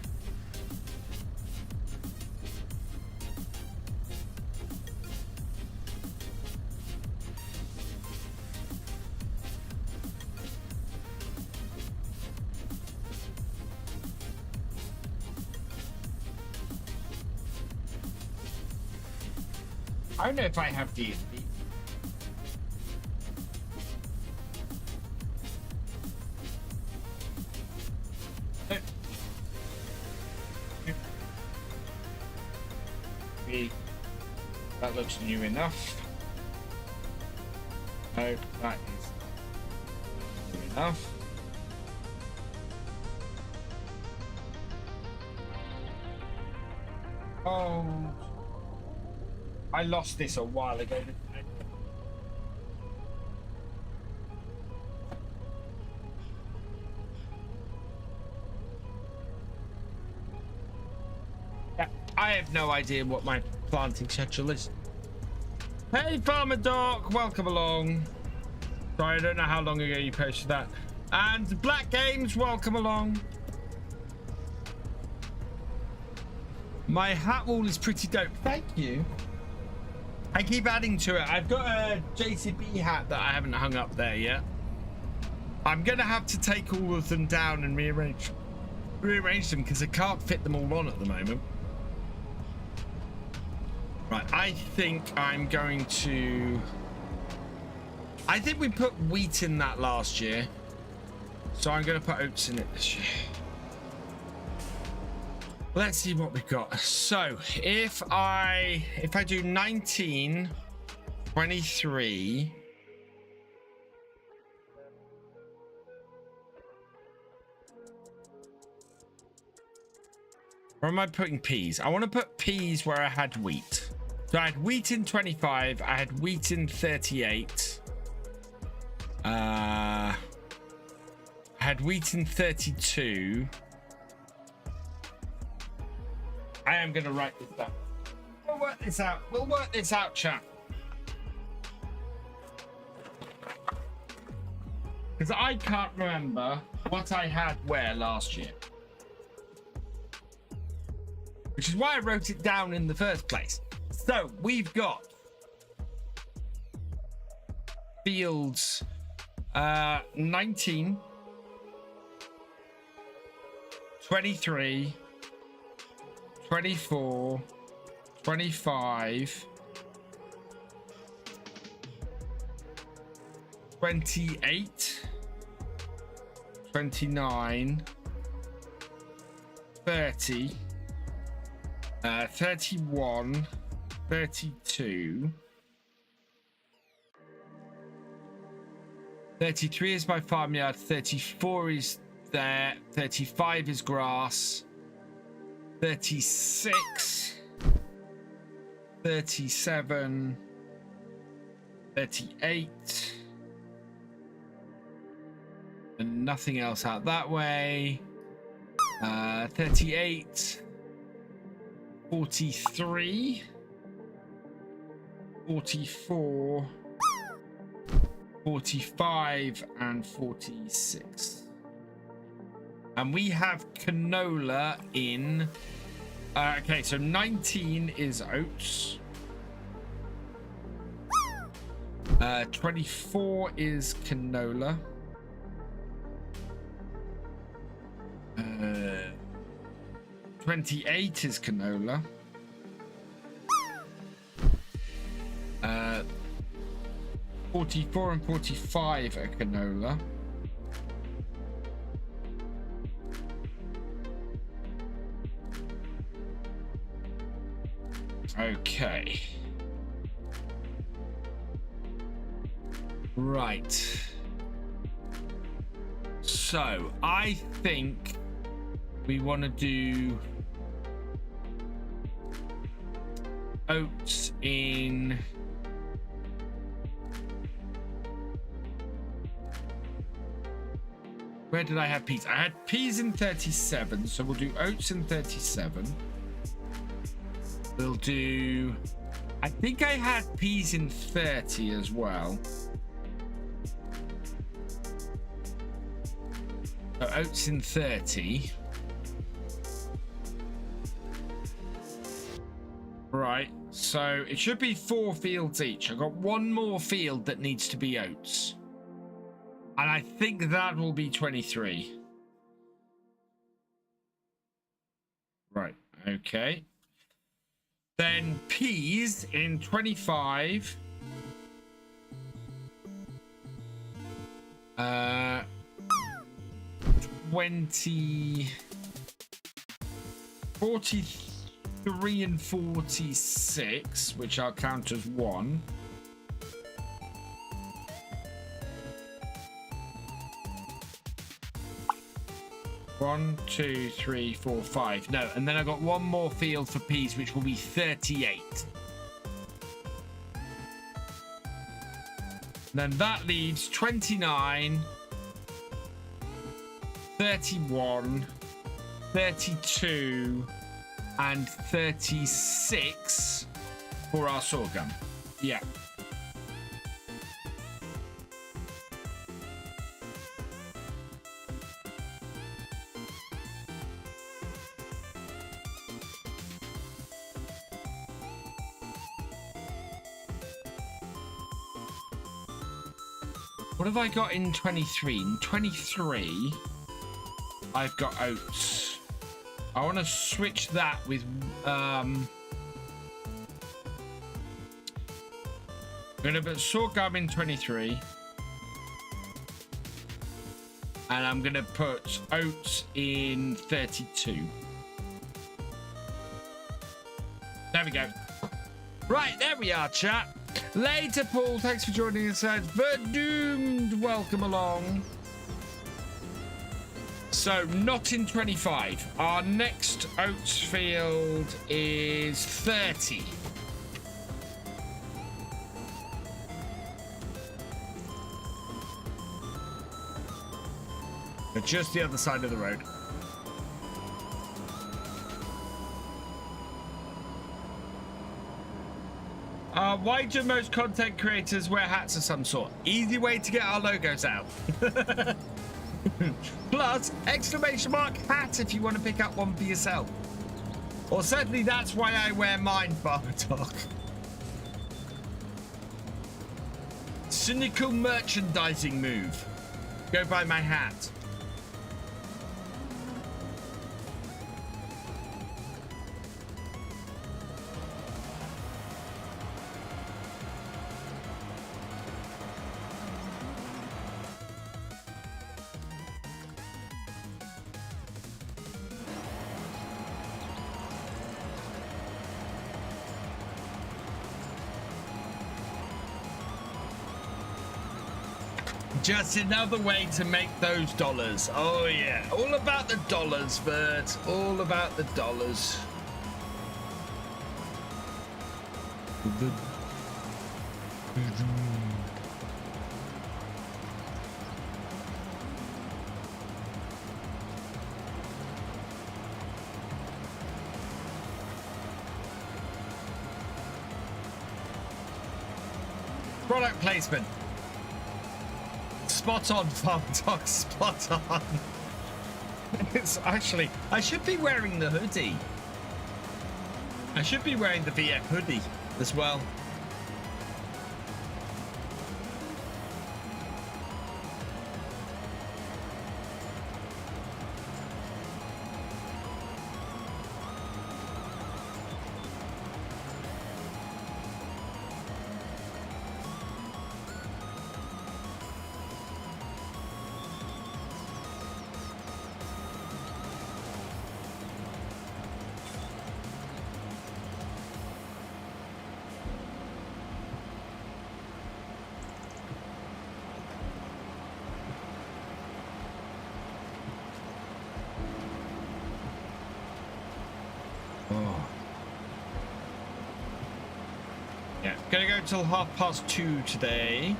I don't know if I have D&D. That looks new enough. No, that is new enough. Oh. I lost this a while ago. Yeah, I have no idea what my planting schedule is. Hey, Farmer Doc, welcome along. Sorry, I don't know how long ago you posted that. And Black Games, welcome along. My hat wall is pretty dope. Thank you. I keep adding to it. I've got a JCB hat that I haven't hung up there yet. I'm gonna have to take all of them down and rearrange them because I can't fit them all on at the moment. Right, I think I'm going to... I think we put wheat in that last year. So I'm gonna put oats in it this year. Let's see what we've got. So if I do 19, 23, where am I putting peas? I want to put peas where I had wheat. So I had wheat in 25. I had wheat in 38. I had wheat in 32. I am going to write this down. We'll work this out. We'll work this out, chat. Because I can't remember what I had where last year. Which is why I wrote it down in the first place. So we've got fields 19, 23, 24, 25, 28, 29, 30, 31, 32, 33 is my farmyard, 34 is there. 35 is grass. 36. 37. 38. And nothing else out that way. 38. 43. 44. 45 and 46. And we have canola in okay, so 19 is oats. 24 is canola. 28 is canola. 44 and 45 are canola. Okay. Right. So, I think we want to do oats in where did I have peas? I had peas in 37, so we'll do oats in 37. We'll do, I think I had peas in 30 as well. So oats in 30. Right, so it should be 4 fields each. I've got one more field that needs to be oats. And I think that will be 23. Right, okay. Then peas in 25. 20. 43 and 46, which I'll count as 1. One, 2, 3, 4, 5. No, and then I've got one more field for peas, which will be 38. Then that leaves 29, 31, 32, and 36 for our sorghum. Yeah. What have I got in 23? In 23, I've got oats. I want to switch that with I'm going to put sorghum in 23. And I'm going to put oats in 32. There we go. Right, there we are, chat. Later, Paul. Thanks for joining us. Verdoomed, welcome along. So, not in 25. Our next oats field is 30. But just the other side of the road. Why do most content creators wear hats of some sort? Easy way to get our logos out. Plus, exclamation mark hat if you want to pick up one for yourself. Or certainly that's why I wear mine, Farmer Talk. Cynical merchandising move. Go buy my hat. Just another way to make those dollars. Oh yeah, all about the dollars, Bert. All about the dollars. Product placement. Spot on, Farm Dog, spot on. It's actually, I should be wearing the hoodie. I should be wearing the VF hoodie as well. Gonna go till 2:30 today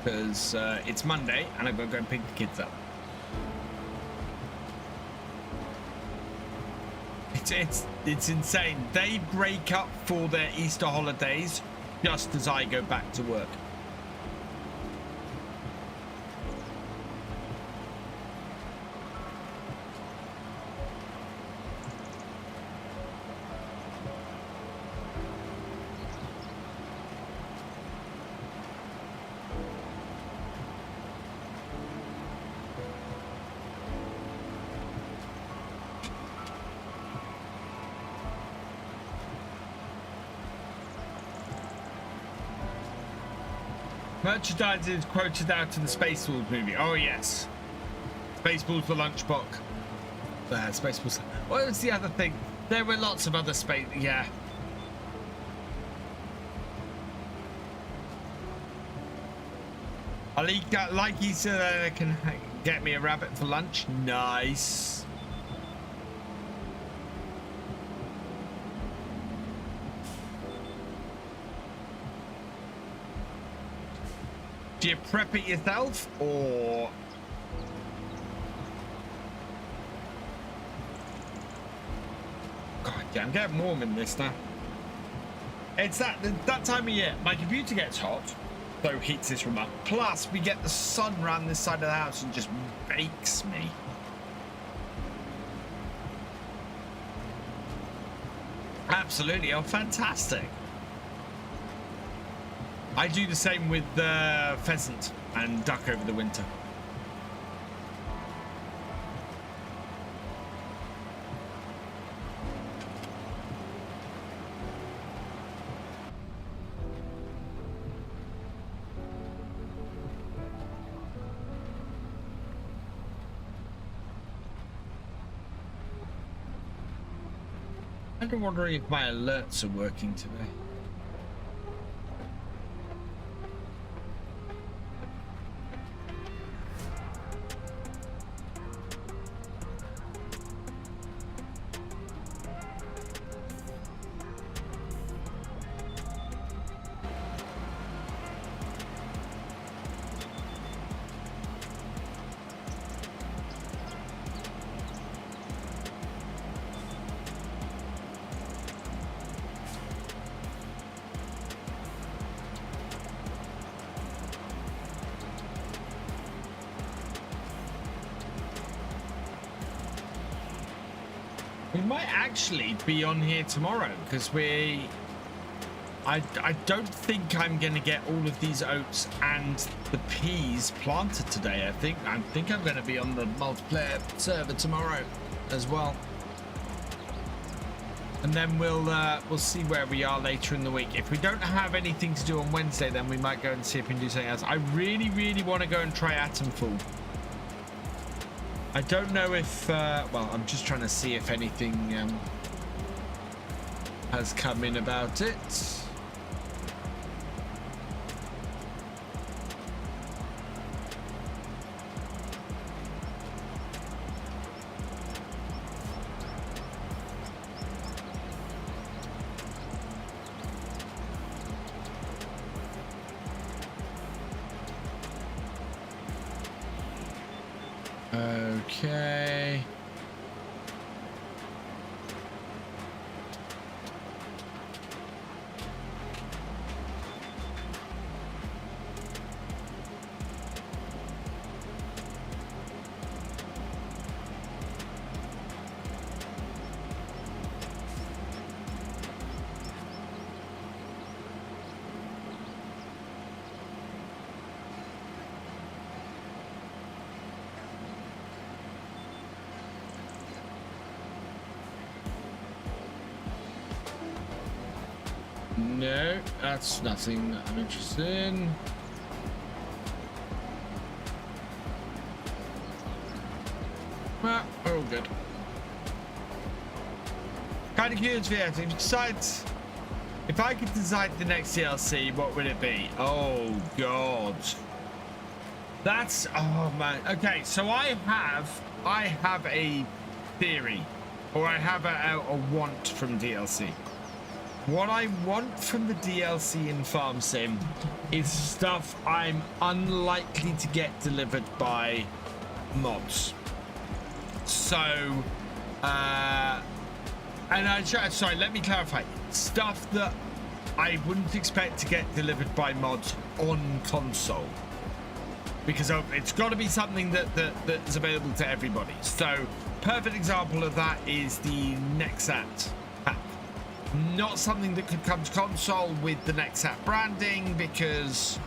because it's Monday and I've got to go and pick the kids up. It's insane. They break up for their Easter holidays just as I go back to work. Merchandise is quoted out to the Spaceballs movie. Oh yes, Spaceballs the lunchbox. Spaceballs. What was the other thing? There were lots of other space. Yeah. Like he said, I can get me a rabbit for lunch. Nice. Do you prep it yourself, or God, yeah, I'm getting warm in this now. It's that time of year. My computer gets hot, so heats this room up. Plus, we get the sun around this side of the house and just bakes me. Absolutely, oh, fantastic. I do the same with pheasant and duck over the winter. I'm wondering if my alerts are working today. We might actually be on here tomorrow because I don't think I'm going to get all of these oats and the peas planted today. I think I'm going to be on the multiplayer server tomorrow as well. And then we'll see where we are later in the week. If we don't have anything to do on Wednesday, then we might go and see if we can do something else. I really want to go and try Atomfall. I don't know if, well, I'm just trying to see if anything has come in about it. Okay. No, that's nothing that I'm interested in. Well, we're all good. Kind of curious, yeah, if I could decide the next DLC, what would it be? Oh god. That's, oh man. Okay, so I have a theory, or I have a want from DLC. What I want from the DLC in Farm Sim is stuff I'm unlikely to get delivered by mods. So, sorry, let me clarify. Stuff that I wouldn't expect to get delivered by mods on console. Because it's got to be something that is available to everybody. So, perfect example of that is the Nexat pack. Not something that could come to console with the Nexat branding because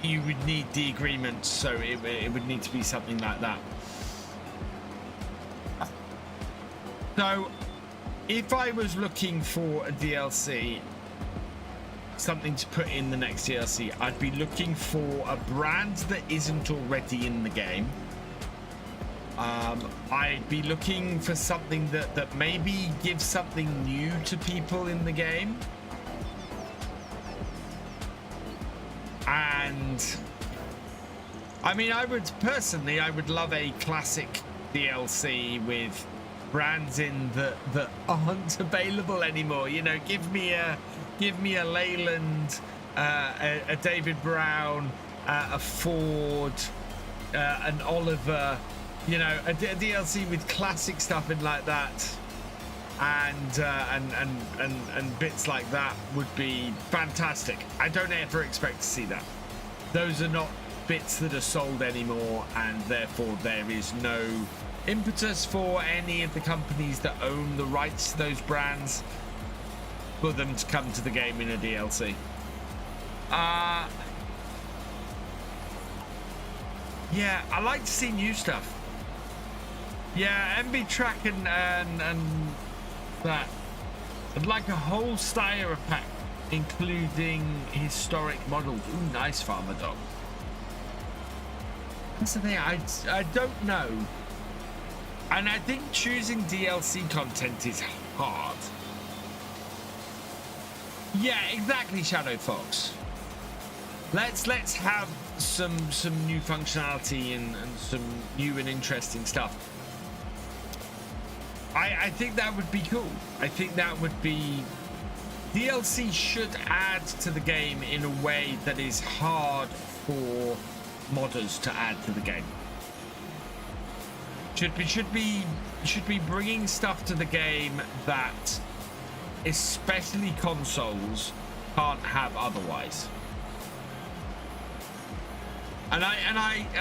you would need the agreement, so it would need to be something like that. So if I was looking for a DLC, something to put in the next DLC, I'd be looking for a brand that isn't already in the game. I'd be looking for something that maybe gives something new to people in the game. And I mean, I would love a classic DLC with brands in that aren't available anymore. You know, give me a Leyland, a David Brown, a Ford, an Oliver. You know, a DLC with classic stuff in like that, and bits like that would be fantastic. I don't ever expect to see that. Those are not bits that are sold anymore, and therefore there is no impetus for any of the companies that own the rights to those brands for them to come to the game in a DLC. Yeah, I like to see new stuff. Yeah, MB Track and that. I'd like a whole Styra pack, including historic models. Ooh, nice farmer dog. That's the thing, I don't know. And I think choosing DLC content is hard. Yeah, exactly, Shadow Fox. Let's have some new functionality and some new and interesting stuff. I think that would be cool. I think that would be... DLC should add to the game in a way that is hard for modders to add to the game. Should be bringing stuff to the game that especially consoles can't have otherwise. And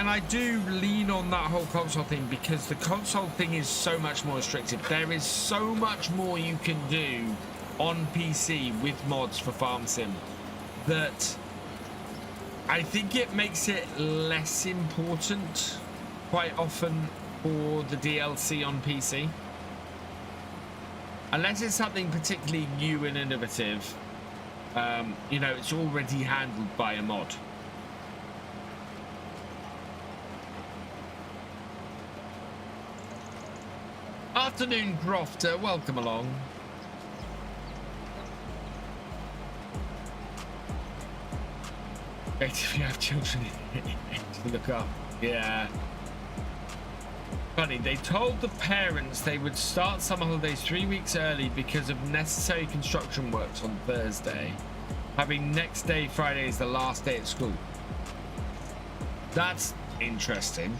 I do lean on that whole console thing because the console thing is so much more restrictive. There is so much more you can do on PC with mods for Farm Sim that I think it makes it less important quite often for the DLC on PC. Unless it's something particularly new and innovative, you know, it's already handled by a mod. Afternoon, Crofter. Welcome along. If you have children to look up. Yeah. Funny, they told the parents they would start summer holidays 3 weeks early because of necessary construction works on Thursday. Having next day, Friday, is the last day at school. That's interesting.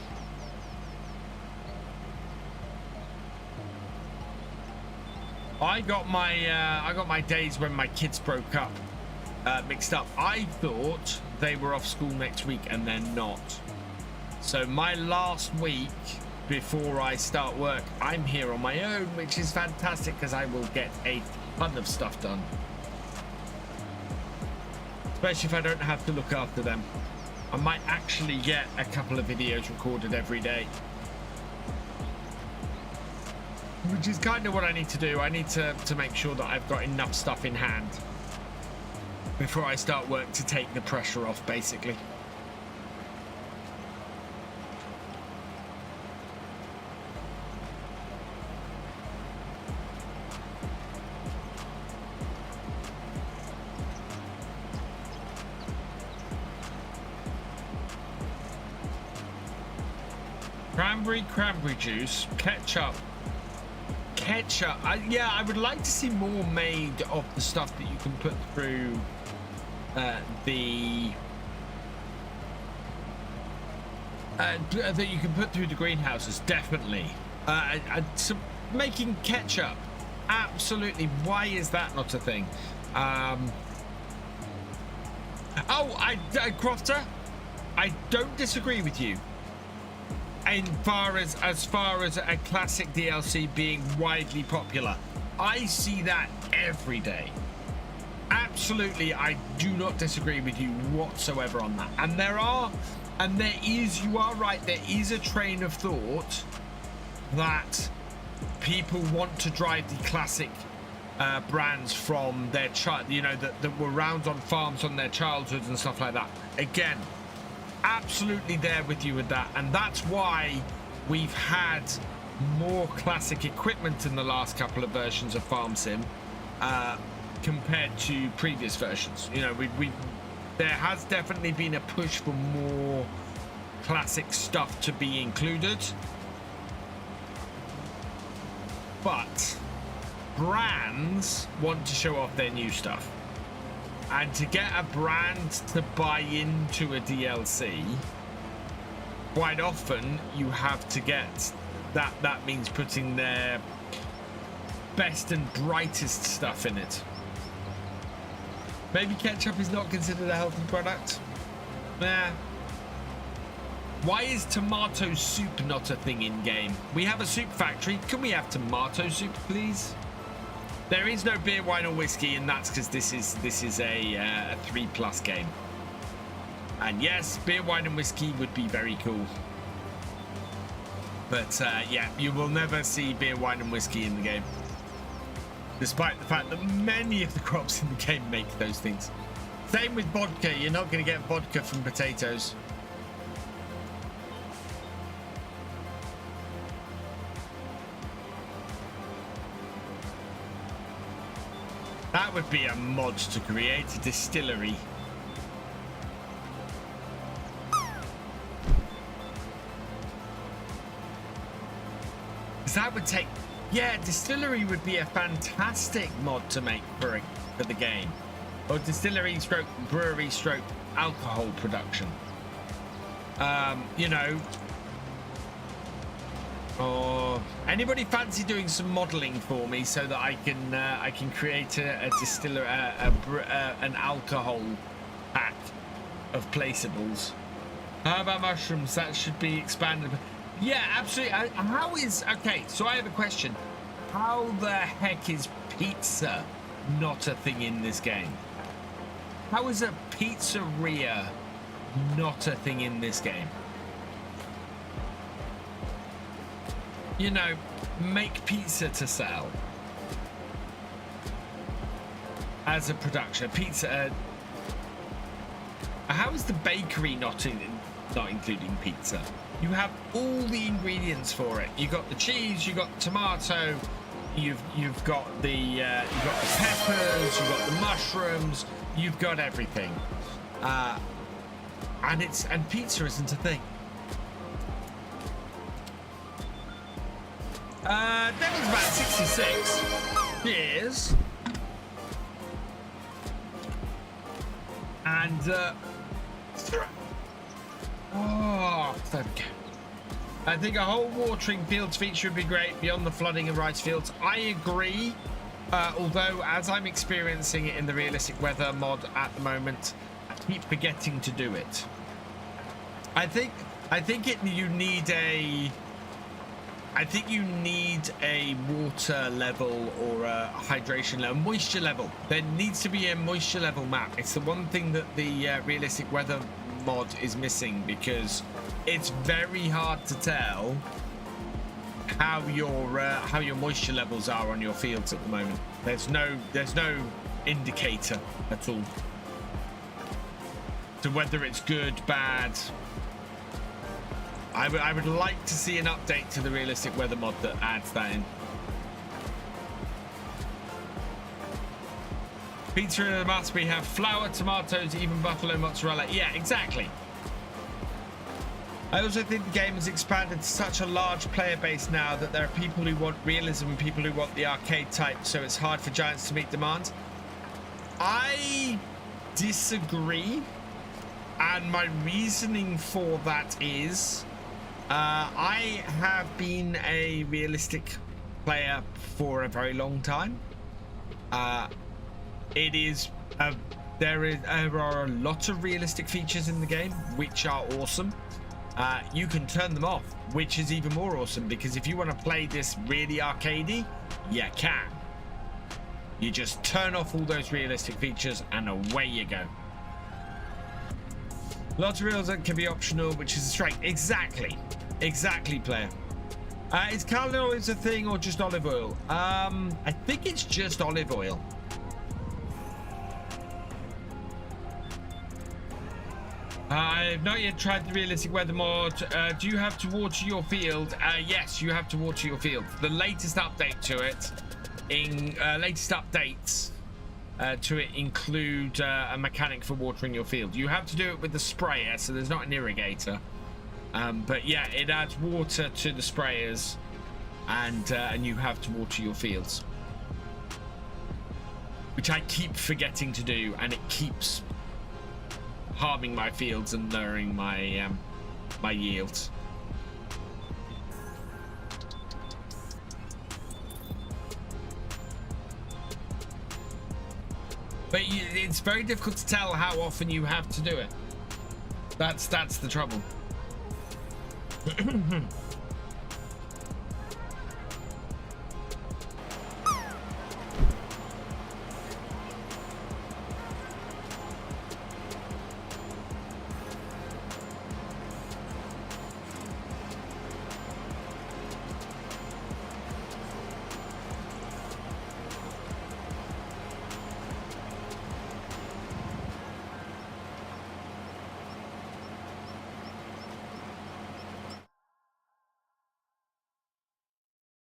I got my days when my kids broke up mixed up. I thought they were off school next week and they're not. So my last week before I start work, I'm here on my own, which is fantastic because I will get a ton of stuff done. Especially if I don't have to look after them. I might actually get a couple of videos recorded every day. Which is kind of what I need to do. I need to make sure that I've got enough stuff in hand before I start work to take the pressure off, basically. Cranberry juice, ketchup. Yeah, I would like to see more made of the stuff that you can put through that you can put through the greenhouses, definitely. So making ketchup, absolutely. Why is that not a thing? Crofter, I don't disagree with you. As far as a classic DLC being widely popular, I see that every day. Absolutely, I do not disagree with you whatsoever on that. And you are right, there is a train of thought that people want to drive the classic brands from their child, that were around on farms on their childhoods and stuff like that. Again, absolutely there with you with that, and that's why we've had more classic equipment in the last couple of versions of Farm Sim compared to previous versions. There has definitely been a push for more classic stuff to be included, but brands want to show off their new stuff. And to get a brand to buy into a DLC, quite often you have to get that. That means putting their best and brightest stuff in it. Maybe ketchup is not considered a healthy product. Nah. Why is tomato soup not a thing in game? We have a soup factory. Can we have tomato soup, please? There is no beer, wine, or whiskey, and that's because this is a 3+ game. And yes, beer, wine, and whiskey would be very cool. But yeah, you will never see beer, wine, and whiskey in the game, despite the fact that many of the crops in the game make those things. Same with vodka. You're not going to get vodka from potatoes. That would be a mod to create a distillery. Because that would take... Yeah, distillery would be a fantastic mod to make for the game. Or distillery stroke brewery stroke alcohol production. Or anybody fancy doing some modeling for me so that I can create a distiller an alcohol pack of placeables. How about mushrooms? That should be expanded. Yeah, absolutely. Okay, so I have a question. How the heck is pizza not a thing in this game? How is a pizzeria not a thing in this game? Make pizza to sell as a production. Pizza. How is the bakery not including pizza? You have all the ingredients for it. You got the cheese, you got the tomato, you've got the peppers, you've got the mushrooms, you've got everything. And pizza isn't a thing. That was about 66 years. And, oh, there we go. I think a whole watering fields feature would be great beyond the flooding of rice fields. I agree. Although, as I'm experiencing it in the realistic weather mod at the moment, I keep forgetting to do it. I think you need a water level or a hydration level, moisture level. There needs to be a moisture level map. It's the one thing that the realistic weather mod is missing, because it's very hard to tell how your moisture levels are on your fields at the moment. There's no indicator at all to whether it's good, bad. I would like to see an update to the realistic weather mod that adds that in. Pizza in the must. We have flour, tomatoes, even buffalo mozzarella. Yeah, exactly. I also think the game has expanded to such a large player base now that there are people who want realism and people who want the arcade type, so it's hard for giants to meet demand. I disagree, and my reasoning for that is I have been a realistic player for a very long time. There are a lot of realistic features in the game which are awesome. You can turn them off, which is even more awesome, because if you want to play this really arcadey, you can. You just turn off all those realistic features and away you go. Lots of reels that can be optional, which is a strength. Exactly, player. Is canola oil a thing or just olive oil? I think it's just olive oil. I've not yet tried the realistic weather mod. Do you have to water your field? Yes, you have to water your field. The latest update to it, latest updates to it include a mechanic for watering your field. You have to do it with the sprayer, so there's not an irrigator. But yeah, it adds water to the sprayers, and you have to water your fields, which I keep forgetting to do, and it keeps harming my fields and lowering my my yields. But it's very difficult to tell how often you have to do it. That's the trouble.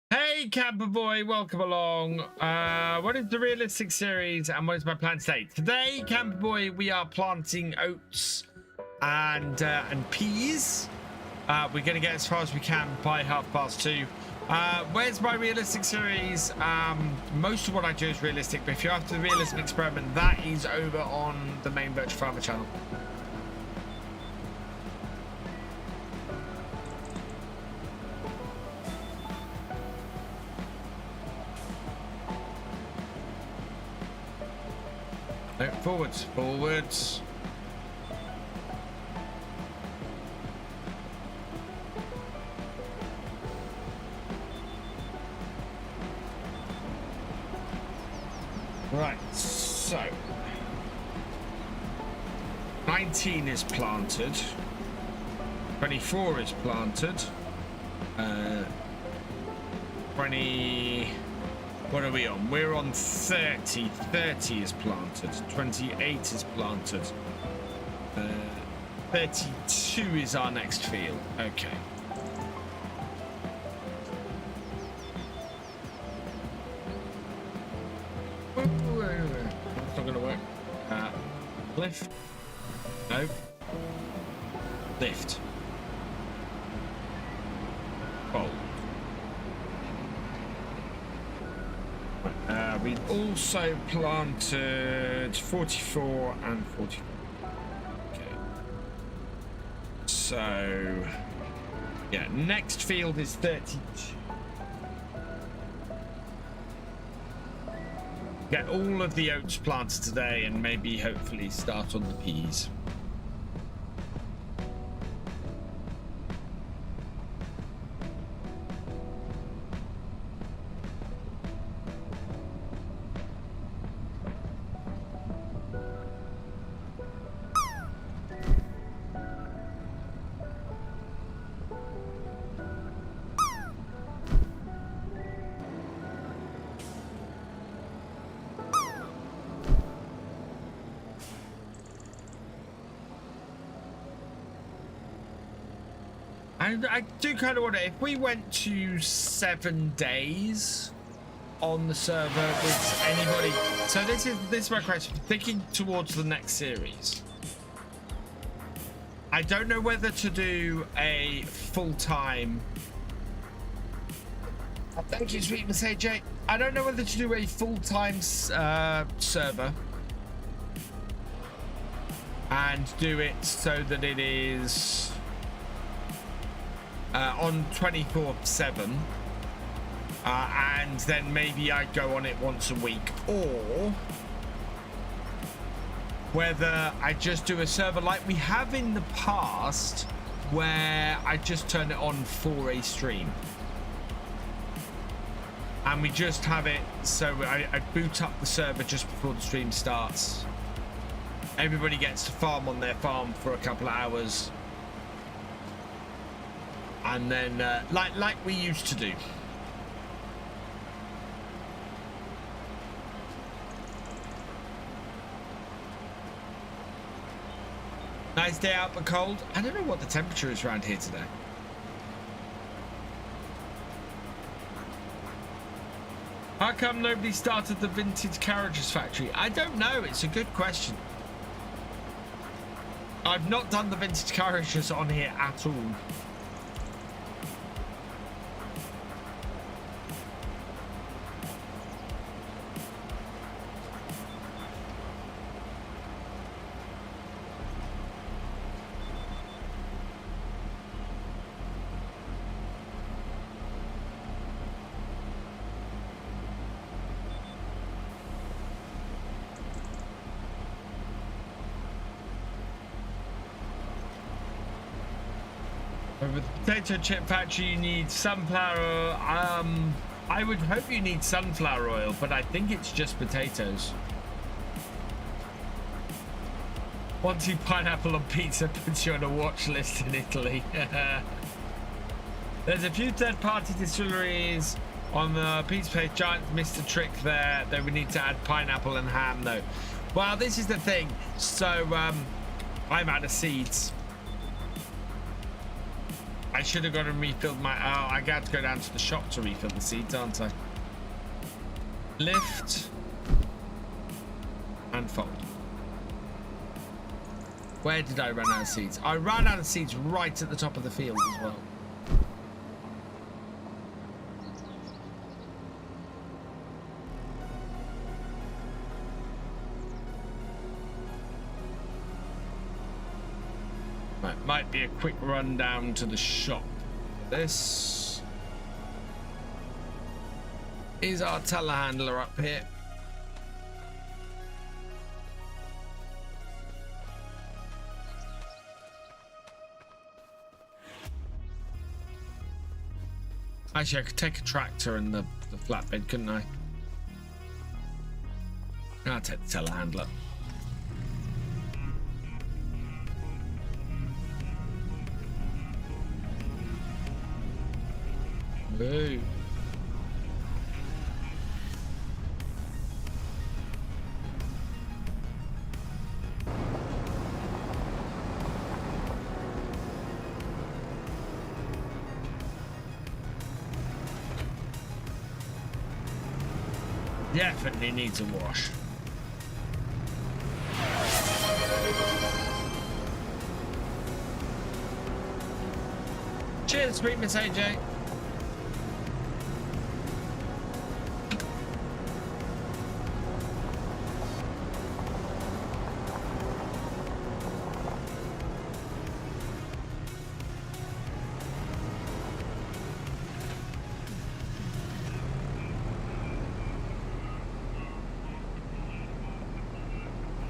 Hey Camper Boy, welcome along. What is the realistic series and what is my plan today? Today, Camper Boy, we are planting oats and peas. We're going to get as far as we can by 2:30. Where's my realistic series? Most of what I do is realistic, but if you're after the realism experiment, that is over on the main Leinster Farmer channel. No, forwards. Right, so 19 is planted, 24 is planted, 20. What are we on? We're on 30. 30 is planted. 28 is planted. 32 is our next field. Okay. It's not going to work. Lift. No. Lift. Fold. We've also planted 44 and 44. Okay. So, yeah, next field is 32. Get all of the oats planted today and maybe hopefully start on the peas. I do kind of wonder if we went to 7 days on the server with anybody. So this is my question. Thinking towards the next series, I don't know whether to do a full-time. Thank you, sweet Miss AJ. I don't know whether to do a full-time server and do it so that it is on 24/7, and then maybe I go on it once a week, or whether I just do a server like we have in the past where I just turn it on for a stream and we just have it so I boot up the server just before the stream starts. Everybody gets to farm on their farm for a couple of hours, and then like we used to do. Nice day out but cold. I don't know what the temperature is around here today. How come nobody started the vintage carriages factory? I don't know. It's a good question. I've not done the vintage carriages on here at all. With the potato chip factory, you need sunflower oil. I would hope you need sunflower oil, but I think it's just potatoes. Wanting pineapple on pizza puts you on a watch list in Italy. There's a few third-party distilleries on the pizza place. Giant missed the trick there. They would need to add pineapple and ham, though. Well, this is the thing. So, I'm out of seeds. I should have gone and refilled my... Oh, I got to go down to the shop to refill the seeds, aren't I? Lift. And fold. Where did I run out of seeds? I ran out of seeds right at the top of the field as well. Right, might be a quick run down to the shop. This is our telehandler up here. Actually, I could take a tractor and the flatbed, couldn't I? I'll take the telehandler. Boo. Definitely needs a wash. Cheers, sweet Miss AJ.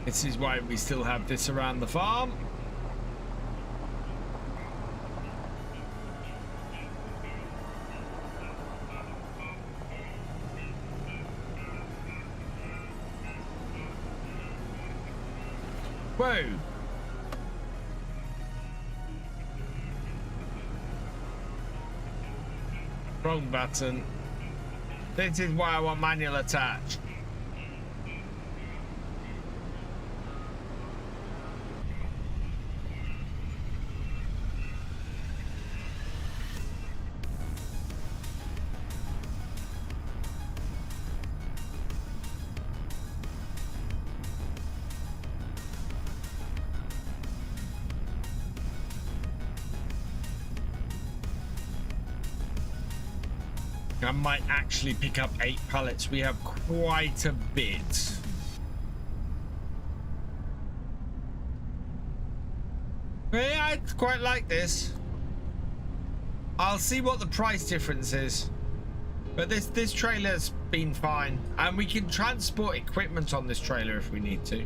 This is why we still have this around the farm. Whoa. Wrong button. This is why I want manual attach. I might actually pick up 8 pallets. We have quite a bit. Yeah, I quite like this. I'll see what the price difference is. But this trailer's been fine. And we can transport equipment on this trailer if we need to.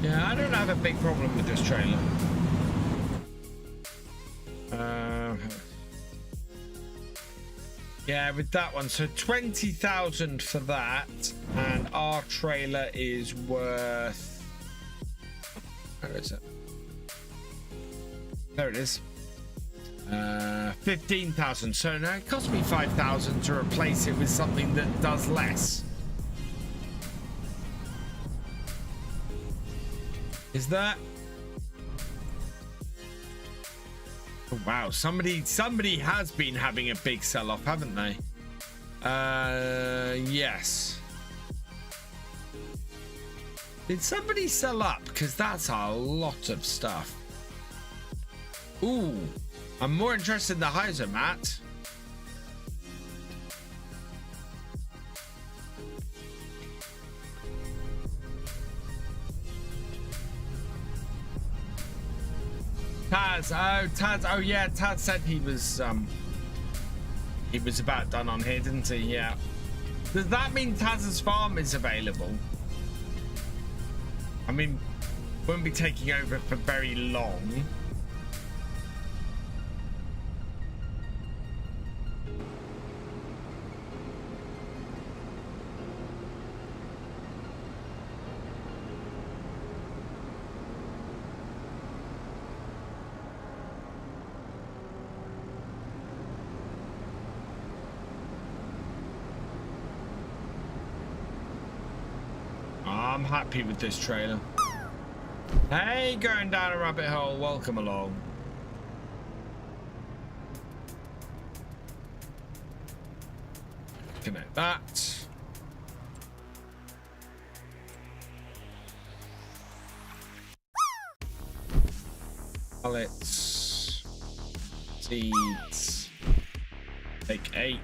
Yeah, I don't have a big problem with this trailer. Yeah, with that one. So 20,000 for that, and our trailer is worth. Where is it? There it is. 15,000. So now it cost me 5,000 to replace it with something that does less. Is that? Oh, wow, somebody has been having a big sell-off, haven't they? Yes. Did somebody sell up? Because that's a lot of stuff. Ooh, I'm more interested in the hyzer, Matt. Taz, oh yeah, Taz said he was about done on here, didn't he? Yeah. Does that mean Taz's farm is available? I mean, won't be taking over for very long. I'm happy with this trailer. Hey, going down a rabbit hole. Welcome along. Connect that. Pallets. Seeds. Take 8.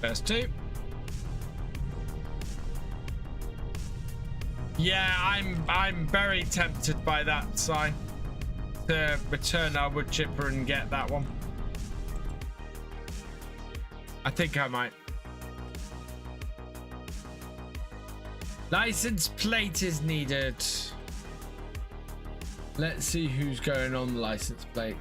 Best 2. Yeah, I'm very tempted by that, Si, to return our wood chipper and get that one. I think I might. License plate is needed. Let's see who's going on the license plate.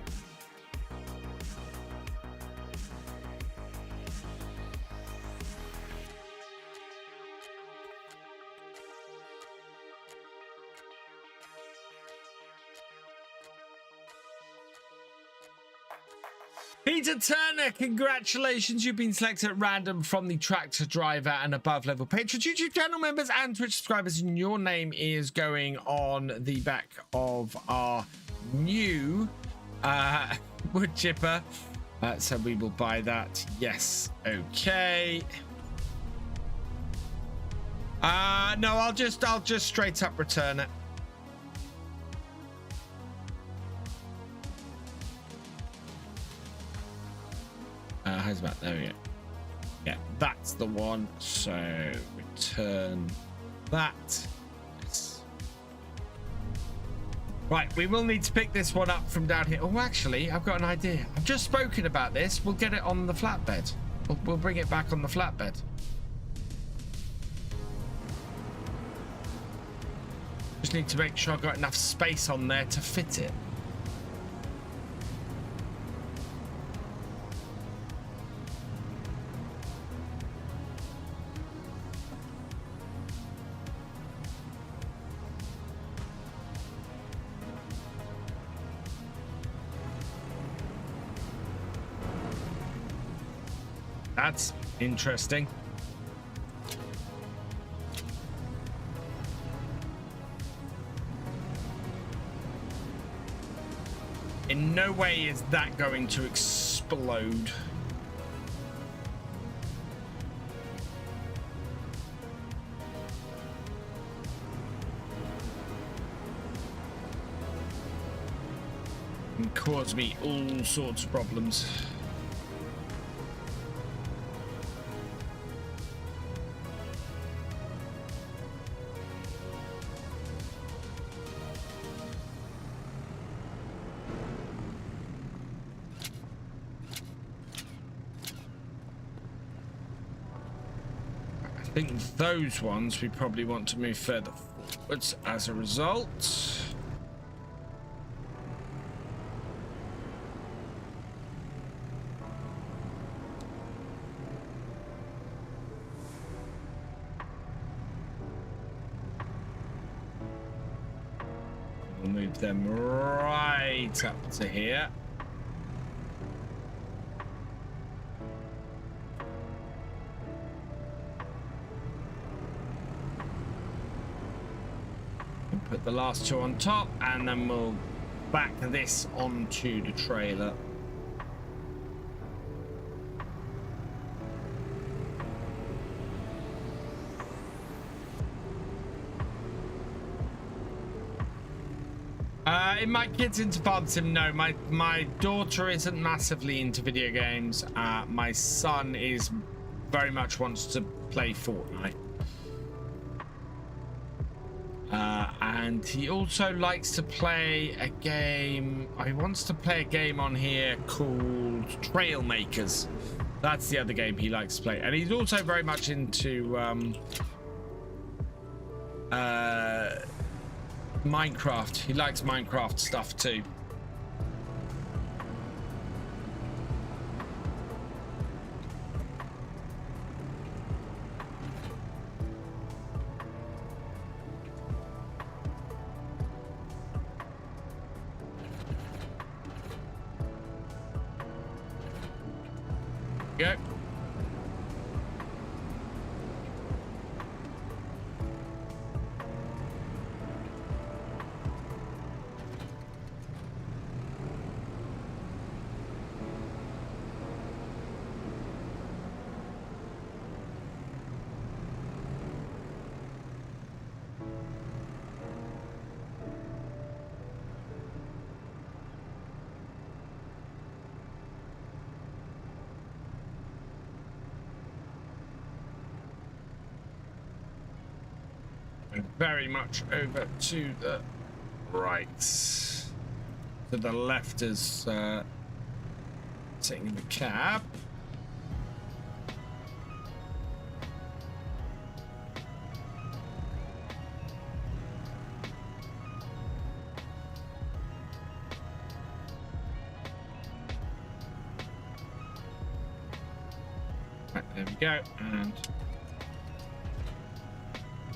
Peter Turner, congratulations. You've been selected at random from the tractor driver and above level patrons, YouTube channel members and Twitch subscribers. And your name is going on the back of our new wood chipper. So we will buy that. Yes. Okay. No, I'll just straight up return it. How's about there we go. Yeah, that's the one. So return that. Yes. Right, we will need to pick this one up from down here. Oh, actually, I've got an idea. I've just spoken about this. We'll get it on the flatbed. We'll bring it back on the flatbed. Just need to make sure I've got enough space on there to fit it. That's interesting. In no way is that going to explode. And cause me all sorts of problems. I think those ones we probably want to move further forwards as a result. We'll move them right up to here. Put the last two on top, and then we'll back this onto the trailer. In my kids into farm sim, no. My daughter isn't massively into video games. My son is very much wants to play Fortnite. And he also likes to play a game. He wants to play a game on here called Trailmakers. That's the other game he likes to play. And he's also very much into Minecraft. He likes Minecraft stuff too. Go. Very much over to the right. To the left is sitting in the cab. There we go, and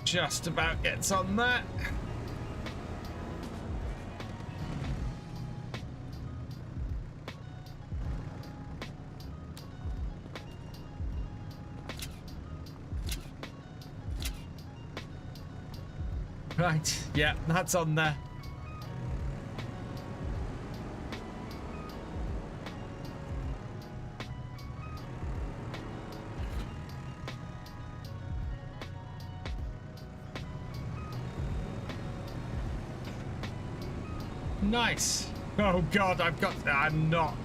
just about gets on that. Right, yeah, that's on there. Nice. Oh God, I'm not.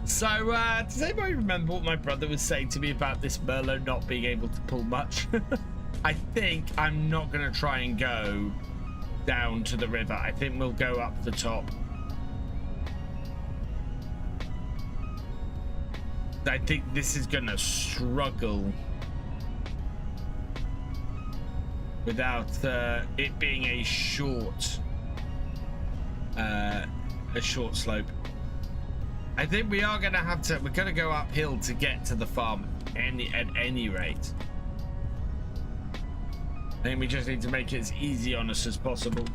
So, does anybody remember what my brother was saying to me about this Merlot not being able to pull much? I think I'm not going to try and go down to the river. I think we'll go up the top. I think this is going to struggle without it being a short slope. I think we are going to have to, we're going to go uphill to get to the farm at any rate. I think we just need to make it as easy on us as possible.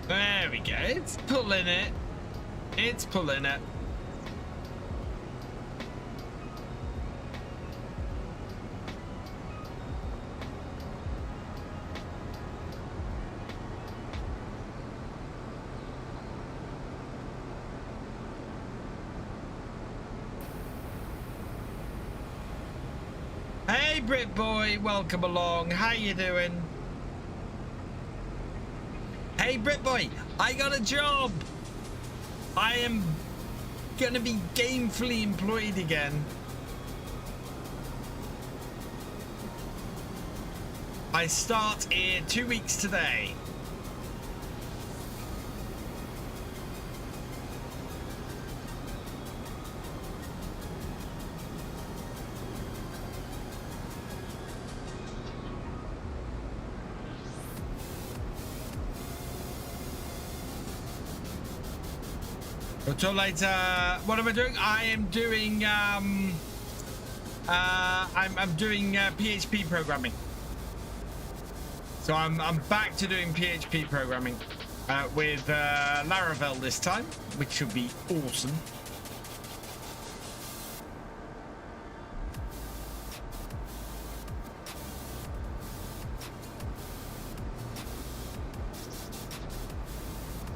There we go. It's pulling it. It's pulling it. Hey, Brit boy, welcome along. How you doing? Hey, Brit boy, I got a job. I am gonna be gainfully employed again. I start in 2 weeks today. Until later, what am I doing? I am doing I'm doing PHP programming. So I'm back to doing PHP programming with Laravel this time, which should be awesome.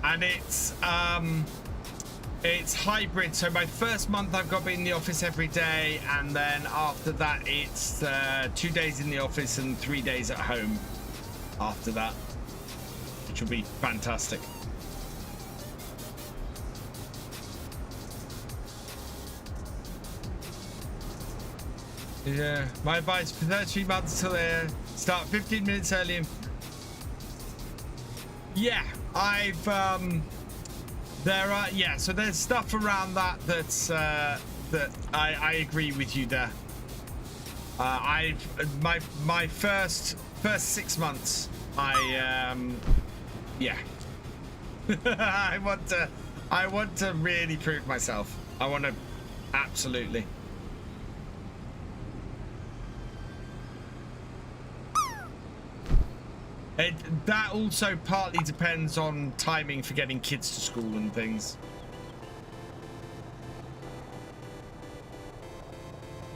And it's hybrid, so my first month I've got to be in the office every day, and then after that it's 2 days in the office and 3 days at home after that, which will be fantastic. Yeah, my advice for 33 months till start 15 minutes early. Yeah, I've so there's stuff around that's that I agree with you there. My first 6 months, I want to really prove myself. I want to absolutely. That also partly depends on timing for getting kids to school and things.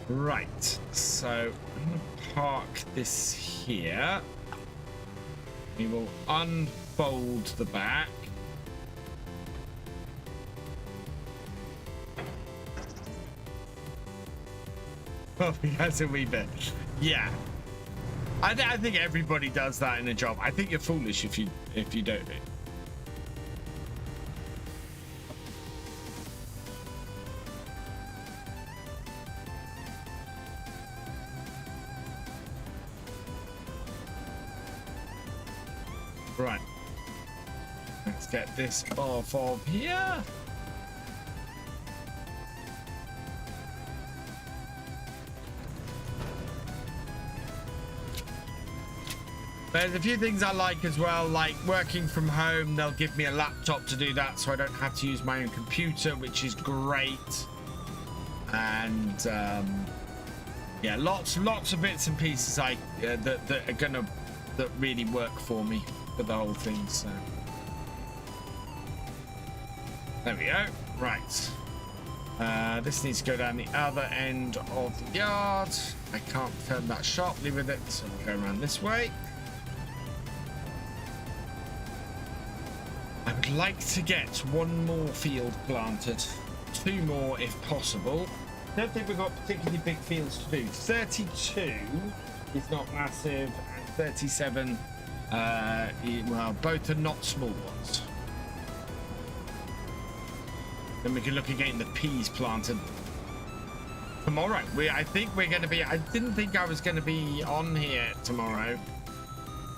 Right, so I'm going to park this here. We will unfold the back. Oh, that's a wee bit. Yeah. I think everybody does that in a job. I think you're foolish if you don't do it. Right. Let's get this off of here. There's a few things I like as well, like working from home. They'll give me a laptop to do that, so I don't have to use my own computer, which is great. And yeah, lots of bits and pieces that are gonna really work for me for the whole thing. So there we go. Right. This needs to go down the other end of the yard. I can't turn that sharply with it, so we'll go around this way. I would like to get one more field planted, 2 more if possible. Don't think we've got particularly big fields to do. 32 is not massive, and 37, well, both are not small ones. Then we can look at getting the peas planted tomorrow. I think we're going to be. I didn't think I was going to be on here tomorrow,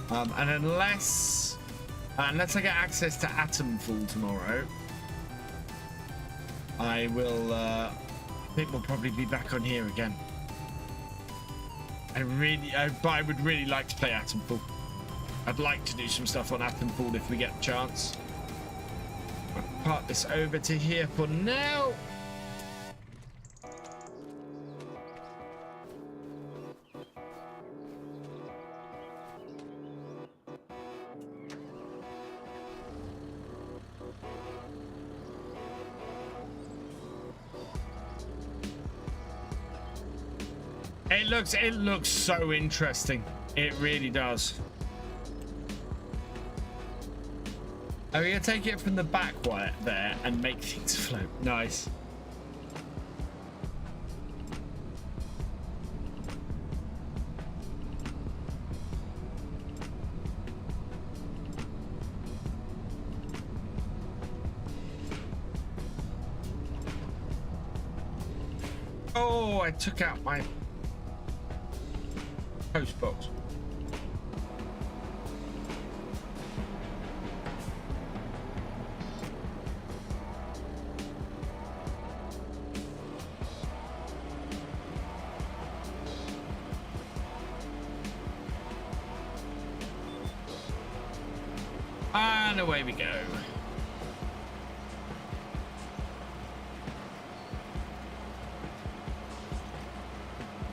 and unless I get access to Atom Full tomorrow, I will. I think we'll probably be back on here again. But I would really like to play Atom Full. I'd like to do some stuff on Atom Full if we get the chance. I'll park this over to here for now. It looks so interesting. It really does. Are we gonna take it from the back wire there and make things float? Nice. Oh, I took out my post box. And away we go.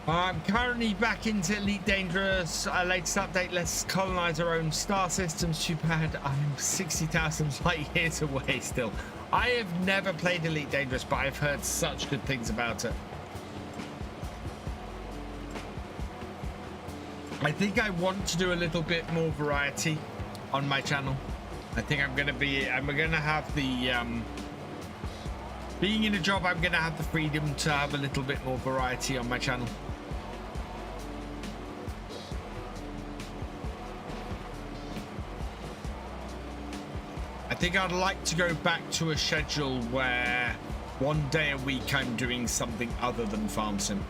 I'm currently back into Elite Dangerous. Latest update, let's colonize our own star systems. Too bad I'm 60,000 light years away still. I have never played Elite Dangerous, but I've heard such good things about it. I think I want to do a little bit more variety on my channel. I think I'm gonna have the being in a job, I'm gonna have the freedom to have a little bit more variety on my channel. I think I'd like to go back to a schedule where one day a week I'm doing something other than farm sim.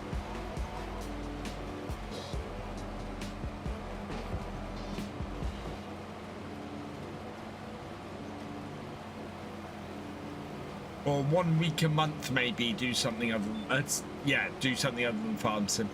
Or 1 week a month, maybe do something other than do something other than farm sim.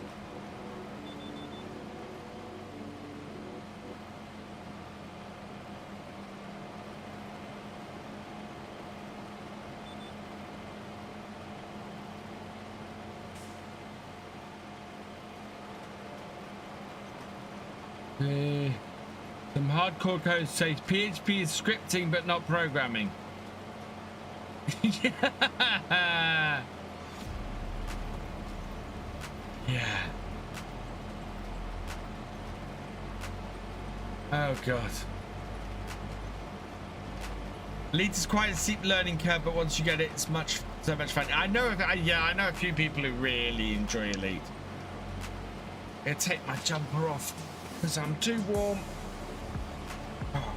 Some hardcore code says PHP is scripting but not programming. Yeah. Oh god. Elite is quite a steep learning curve, but once you get it, it's so much fun. I know, I know a few people who really enjoy Elite. I'm gonna take my jumper off because I'm too warm. Oh.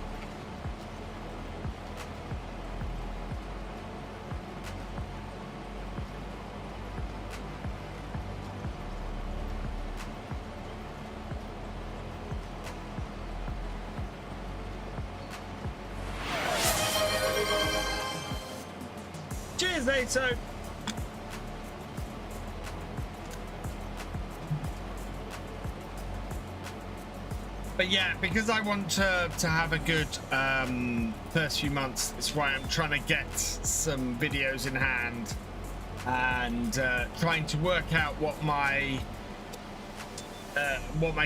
Cheers, Nato. But yeah, because I want to have a good first few months, that's why I'm trying to get some videos in hand and trying to work out what my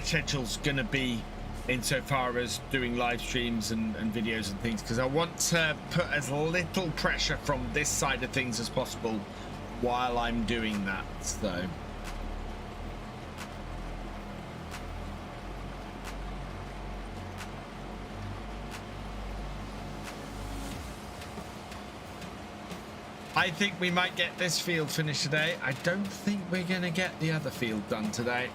schedule's gonna be insofar as doing live streams and videos and things, because I want to put as little pressure from this side of things as possible while I'm doing that. So I think we might get this field finished today. I don't think we're gonna get the other field done today.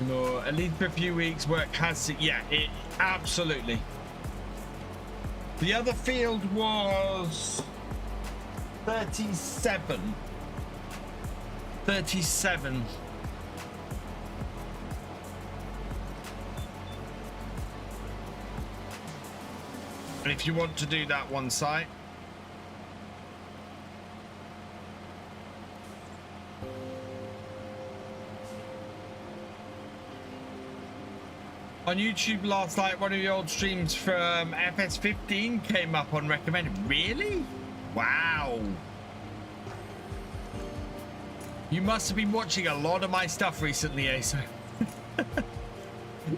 No, at least for a few weeks work has to, yeah, it absolutely. The other field was 37. And if you want to do that one site, on YouTube last night, one of the old streams from FS15 came up on recommended. Really? Wow. You must have been watching a lot of my stuff recently, ASO.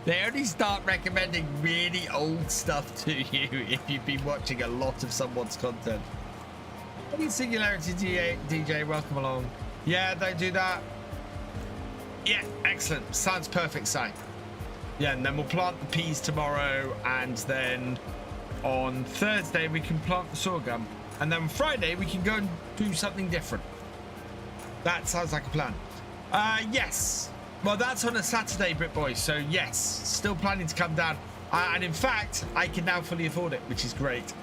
They only start recommending really old stuff to you if you've been watching a lot of someone's content. Hey, Singularity DJ, welcome along. Yeah, don't do that. Yeah, excellent. Sounds perfect, Si. Yeah, and then we'll plant the peas tomorrow, and then on Thursday we can plant the sorghum, and then Friday we can go and do something different. That sounds like a plan. Yes. Well, that's on a Saturday, Brit Boy. So yes, still planning to come down. And in fact, I can now fully afford it, which is great.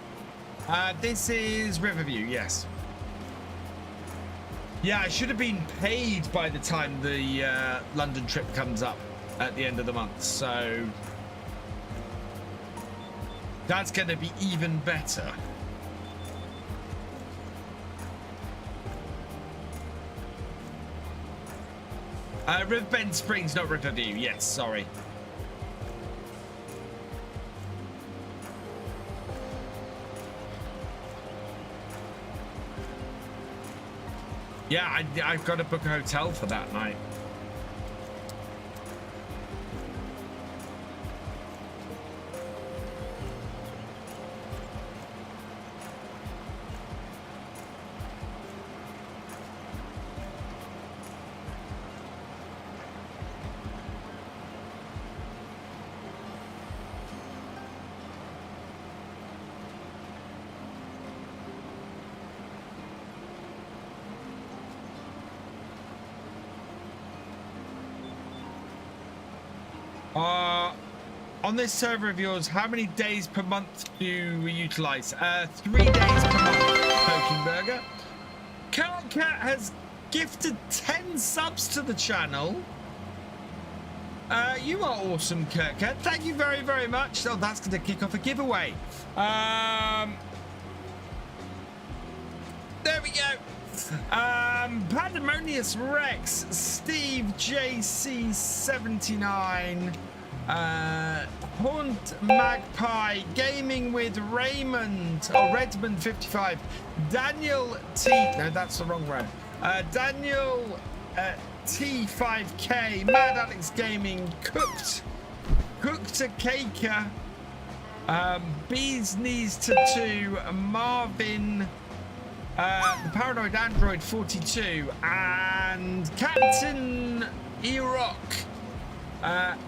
This is Riverview, yes. Yeah, I should have been paid by the time the London trip comes up at the end of the month. So that's going to be even better. Riverbend Springs, not Riverview. Yes, sorry. Yeah, I've got to book a hotel for that night. On this server of yours, how many days per month do we utilize? 3 days per month, Poking Burger. Karl Cat has gifted 10 subs to the channel. You are awesome, Kirk. Thank you very, very much. So that's going to kick off a giveaway. There we go. Pandemonious Rex, Steve JC79, Haunt Magpie, Gaming with Raymond, or Redmond 55, Daniel T, no, that's the wrong round. Daniel T5K, Mad Alex Gaming, Cooked a Caker, Bees knees to 2, Marvin, the Paranoid Android 42, and Captain Erok.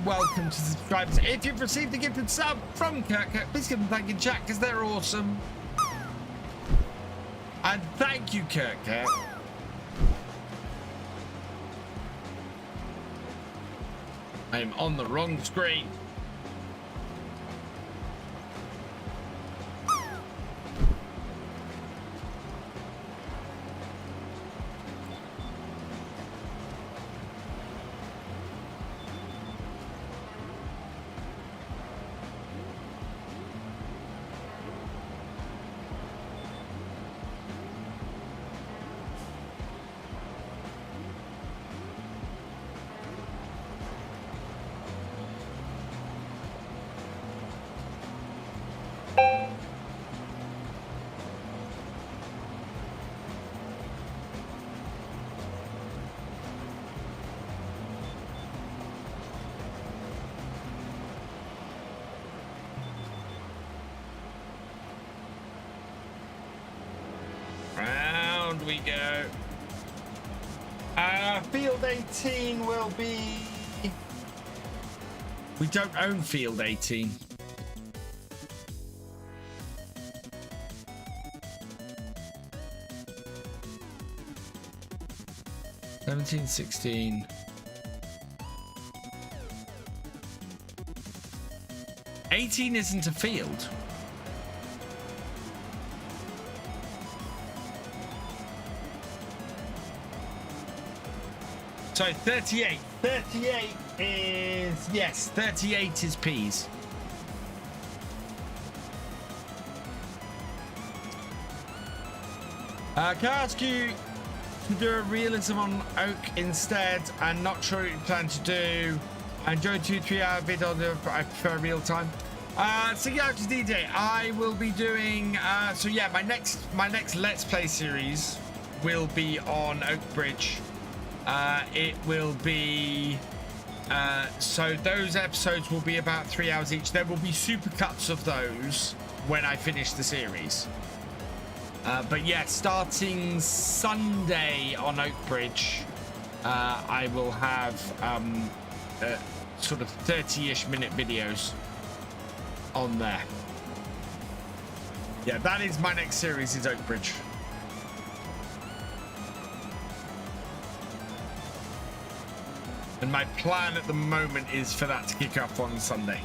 Welcome to subscribers. If you've received a gifted sub from Kirk, please give them thank you in chat because they're awesome. And thank you, Kirk. I'm on the wrong screen. We go. Field 18 will be. We don't own Field 18. (17, 16). (18) isn't a field. So 38. 38 is, yes, 38 is peas. Can I ask you to do a realism on oak instead? And not sure what you plan to do. I enjoy 2-3 hour vid on the, I prefer real time. So yeah, DJ, I will be doing, so yeah, my next Let's Play series will be on Oakbridge. It will be so those episodes will be about 3 hours each. There will be supercuts of those when I finish the series, but yeah, starting Sunday on Oakbridge, I will have sort of 30-ish minute videos on there. Yeah, that is my next series, is Oakbridge. And my plan at the moment is for that to kick off on Sunday.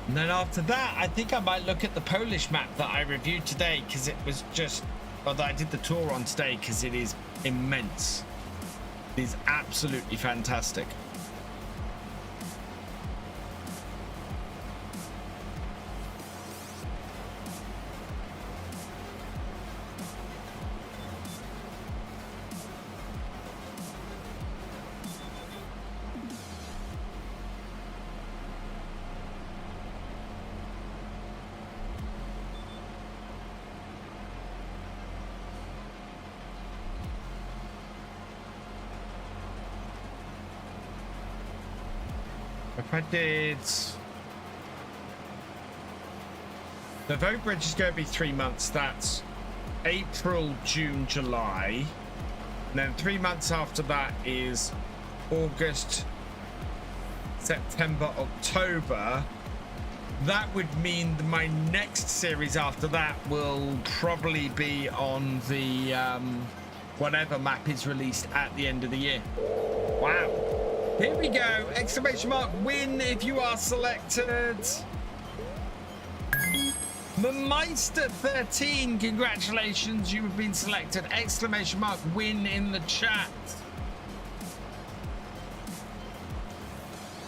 And then after that, I think I might look at the Polish map that I reviewed today, because it was just, or that I did the tour on today, because it is immense. It is absolutely fantastic. If I did, the vote bridge is going to be 3 months. That's April, June, July. And then 3 months after that is August, September, October. That would mean that my next series after that will probably be on the whatever map is released at the end of the year. Wow. Here we go. Exclamation mark win if you are selected. Meister 13, congratulations, you have been selected. Exclamation mark win in the chat.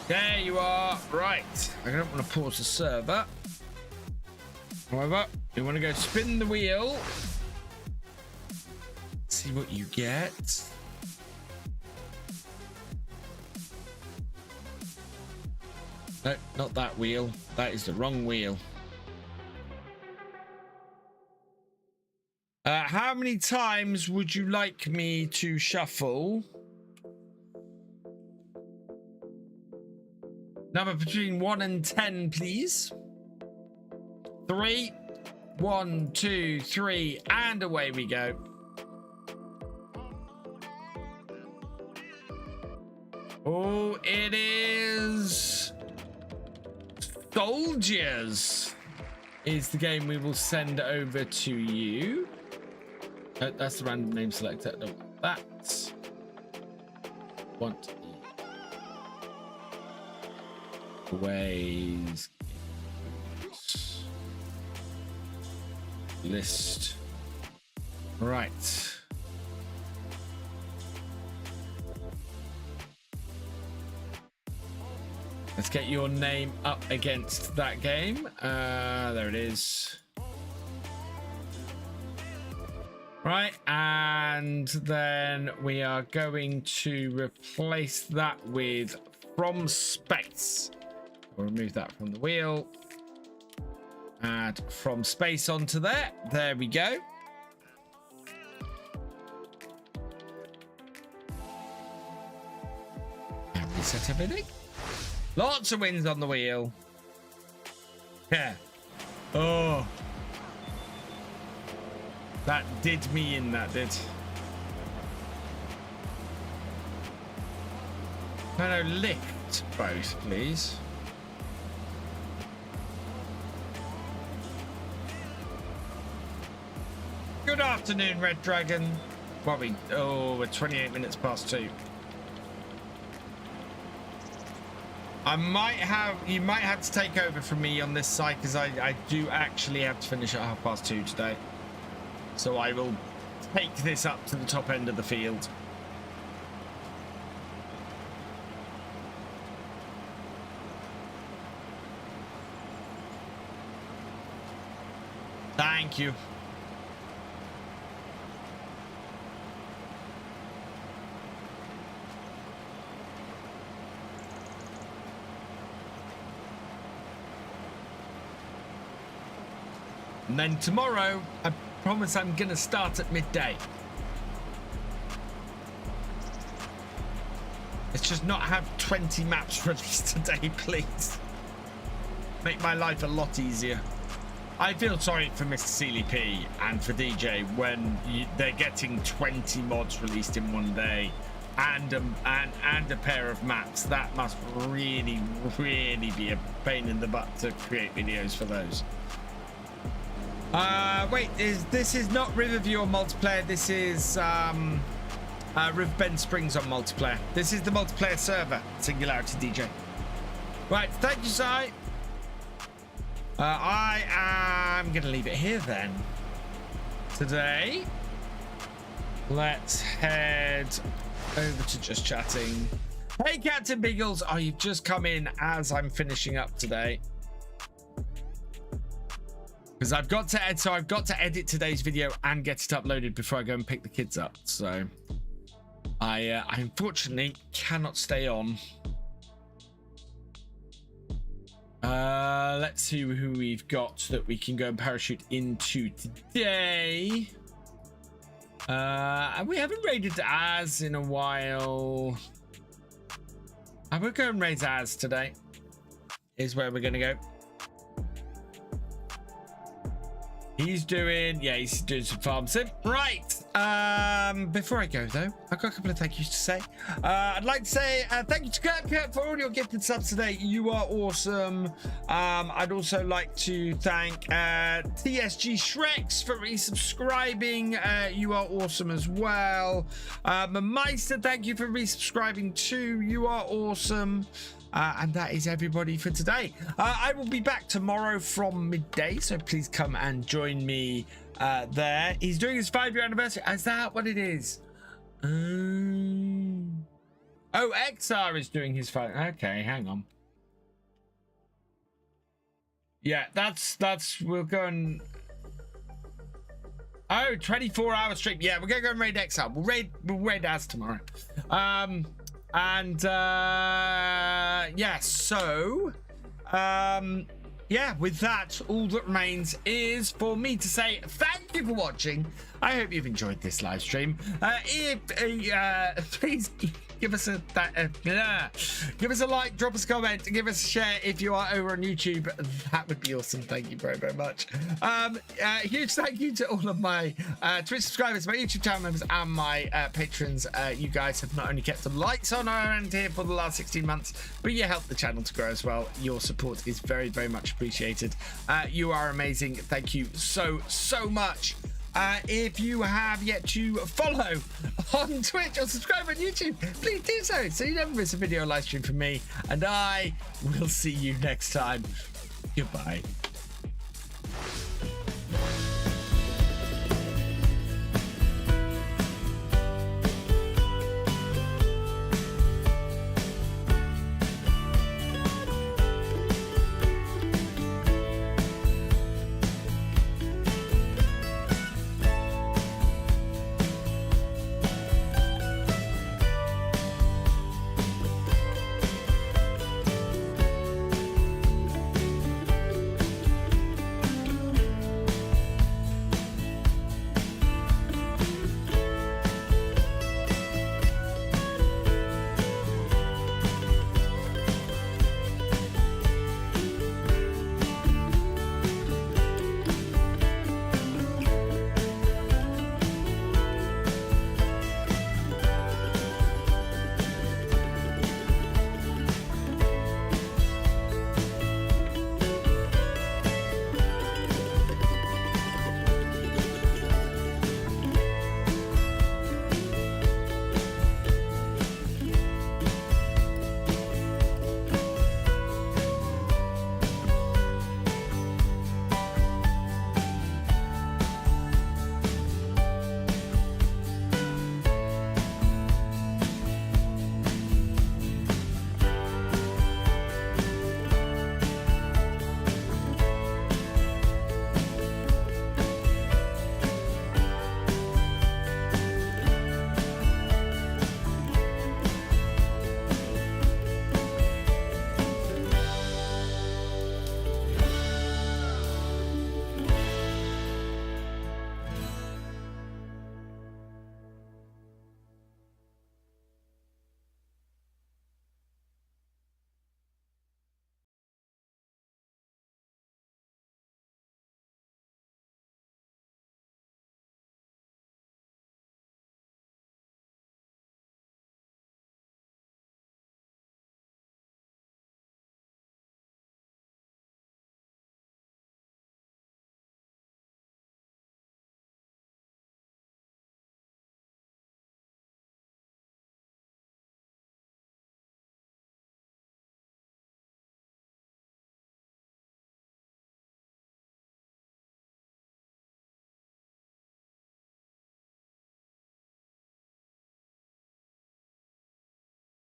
There you are. Right. I don't want to pause the server. However, you want to go spin the wheel. See what you get. No, not that wheel. That is the wrong wheel. How many times would you like me to shuffle? Number between 1 and 10, please. 3. 1, 2, 3, and away we go. Oh, it is Soldiers is the game we will send over to you. Oh, that's the random name selector. No, that. Want ways list. Right. Let's get your name up against that game. There it is. Right, and then we are going to replace that with from space. We'll remove that from the wheel. Add from space onto there. There we go. And reset everything. Lots of wins on the wheel. Yeah. Oh. That did me in, that did. No, lift both, please. Good afternoon, Red Dragon. What we? Oh, we're 28 minutes past 2. You might have to take over from me on this side because I do actually have to finish at 2:30 today. So I will take this up to the top end of the field. Thank you. And then tomorrow, I promise I'm gonna start at midday. Let's just not have 20 maps released today, please. Make my life a lot easier. I feel sorry for Mr. Sealy P and for DJ when they're getting 20 mods released in one day and a pair of maps. That must really be a pain in the butt to create videos for those. Wait, this is not Riverview on multiplayer. This is Riverbend Springs on multiplayer. This is the multiplayer server, Singularity DJ. Right, thank you, Si. I am gonna leave it here then. Today, let's head over to just chatting. Hey, Captain Biggles. Oh, you've just come in as I'm finishing up today. Because I've got to edit today's video and get it uploaded before I go and pick the kids up. So I unfortunately cannot stay on. Let's see who we've got that we can go and parachute into today. We haven't raided Az in a while. I will go and raid Az today. Is where we're gonna go. He's doing some farm sim. Right. Before I go though, I've got a couple of thank yous to say. I'd like to say thank you to Kurt for all your gifted subs today. You are awesome. I'd also like to thank TSG Shreks for resubscribing. You are awesome as well. Meister, thank you for resubscribing too. You are awesome. And that is everybody for today. I will be back tomorrow from midday, so please come and join me there. He's doing his 5-year anniversary. Is that what it is? Oh, XR is doing his 5. Okay, hang on. Yeah, that's we're going. Oh, 24-hour stream. Yeah, we're gonna go and raid Exile. We'll raid Az tomorrow. Yeah, so yeah, with that, all that remains is for me to say thank you for watching. I hope you've enjoyed this live stream. Please give us a like, drop us a comment, give us a share if you are over on YouTube. That would be awesome. Thank you very, very much. Huge thank you to all of my Twitch subscribers, my YouTube channel members, and my patrons. You guys have not only kept the lights on around here for the last 16 months, but you helped the channel to grow as well. Your support is very, very much appreciated. You are amazing. Thank you so much. If you have yet to follow on Twitch or subscribe on YouTube, please do so you never miss a video or live stream from me, and I will see you next time. Goodbye.